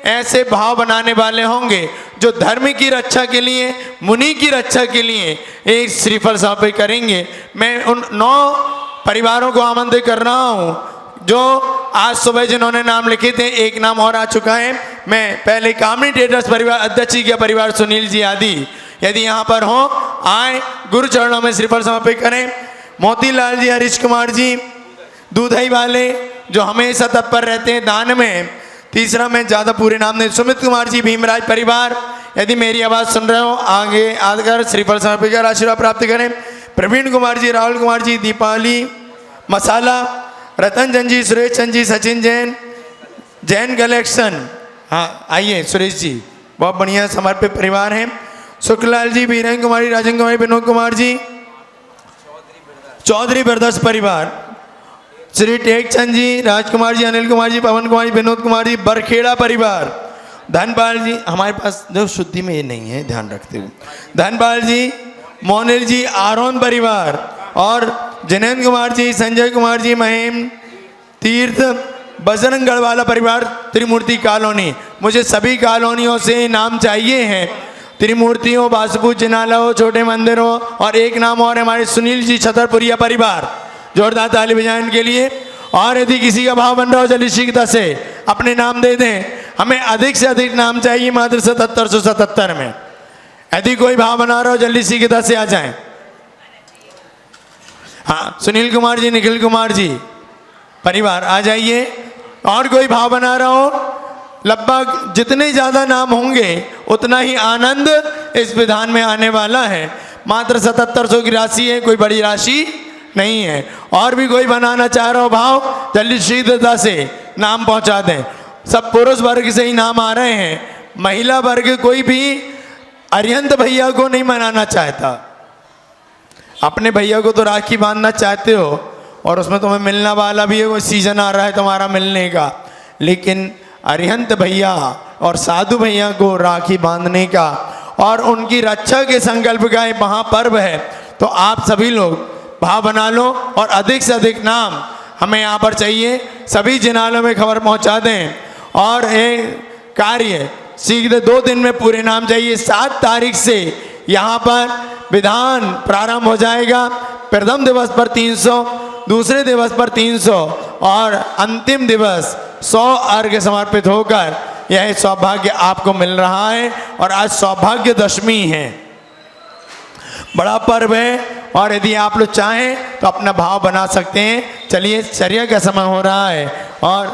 ऐसे भाव बनाने वाले होंगे जो धर्म की रक्षा के लिए, मुनि की रक्षा के लिए एक श्रीफल समर्पित करेंगे। मैं उन 9 परिवारों को आमंत्रित कर रहा हूँ जो आज सुबह जिन्होंने नाम लिखे थे। एक नाम और आ चुका है। मैं पहले कामनी ट्रेडर्स परिवार अध्यक्ष जी के परिवार सुनील जी आदि यदि यहाँ पर हों, आए गुरु चरणों में श्रीफल समर्पित करें। मोतीलाल जी, हरीश कुमार जी दूधई वाले जो हमेशा तत्पर रहते हैं दान में। तीसरा मैं ज़्यादा पूरे नाम नहीं, सुमित कुमार जी भीमराज परिवार, यदि मेरी आवाज़ सुन रहे हो आगे आकर श्रीफल समर्पित कर आशीर्वाद प्राप्त करें। प्रवीण कुमार जी, राहुल कुमार जी, दीपाली मसाला, रतन चंद जी, सुरेश चंद जी, सचिन जैन, जैन कलेक्शन। हाँ आइए सुरेश जी, बहुत बढ़िया समर्पित परिवार हैं। शुक्लाल जी, बीरेन कुमारी, राजन कुमारी, विनोद कुमार जी, चौधरी ब्रदर्स परिवार, श्री टेकचंद जी, राजकुमार जी, अनिल कुमार जी, पवन कुमार जी, विनोद कुमार जी, बरखेड़ा परिवार, धनपाल जी। हमारे पास जो शुद्धि में ये नहीं है, ध्यान रखते हुए। धनपाल जी, मोनिल जी, आरोन परिवार और जिनेन्द्र कुमार जी, संजय कुमार जी, महेम तीर्थ, बजरंग गढ़वाला परिवार, त्रिमूर्ति कॉलोनी। मुझे सभी कॉलोनियों से नाम चाहिए हैं, त्रिमूर्ति हो, बासुपुर जिनाला हो, छोटे मंदिर हो। और एक नाम और हमारे सुनील जी, छतरपुरिया परिवार। जोरदार ताली बजाएं इनके लिए। और यदि किसी का भाव बन रहा हो जल्दी शीघ्रता से अपने नाम दे दें। हमें अधिक से अधिक नाम चाहिए, मात्र 7777 में। यदि कोई भाव बना रहा हो जल्दी शीघ्रता से आ जाएं। हाँ, सुनील कुमार जी, निखिल कुमार जी परिवार आ जाइए। और कोई भाव बना रहा हो, लगभग जितने ज़्यादा नाम होंगे उतना ही आनंद इस विधान में आने वाला है। मात्र 7700 की राशि है, कोई बड़ी राशि नहीं है। और भी कोई बनाना चाह रहा हो भाव, जल्दी शीघ्रता से नाम पहुंचा दें। सब पुरुष वर्ग से ही नाम आ रहे हैं, महिला वर्ग कोई भी अरिहंत भैया को नहीं मनाना चाहता। अपने भैया को तो राखी बांधना चाहते हो और उसमें तुम्हें मिलना वाला भी है, कोई सीजन आ रहा है तुम्हारा मिलने का, लेकिन अरिहंत भैया और साधु भैया को राखी बांधने का और उनकी रक्षा के संकल्प का एक महापर्व है। तो आप सभी लोग भाव बना लो और अधिक से अधिक नाम हमें यहाँ पर चाहिए। सभी जिनालों में खबर पहुँचा दें और ये कार्य शीघ्र 2 दिन में पूरे नाम चाहिए। 7 तारीख से यहाँ पर विधान प्रारंभ हो जाएगा। प्रथम दिवस पर 300, दूसरे दिवस पर 300 और अंतिम दिवस 100 अर्घ समर्पित होकर यह सौभाग्य आपको मिल रहा है। और आज सौभाग्य दशमी है, बड़ा पर्व है। और यदि आप लोग चाहें तो अपना भाव बना सकते हैं। चलिए, चर्या का समय हो रहा है और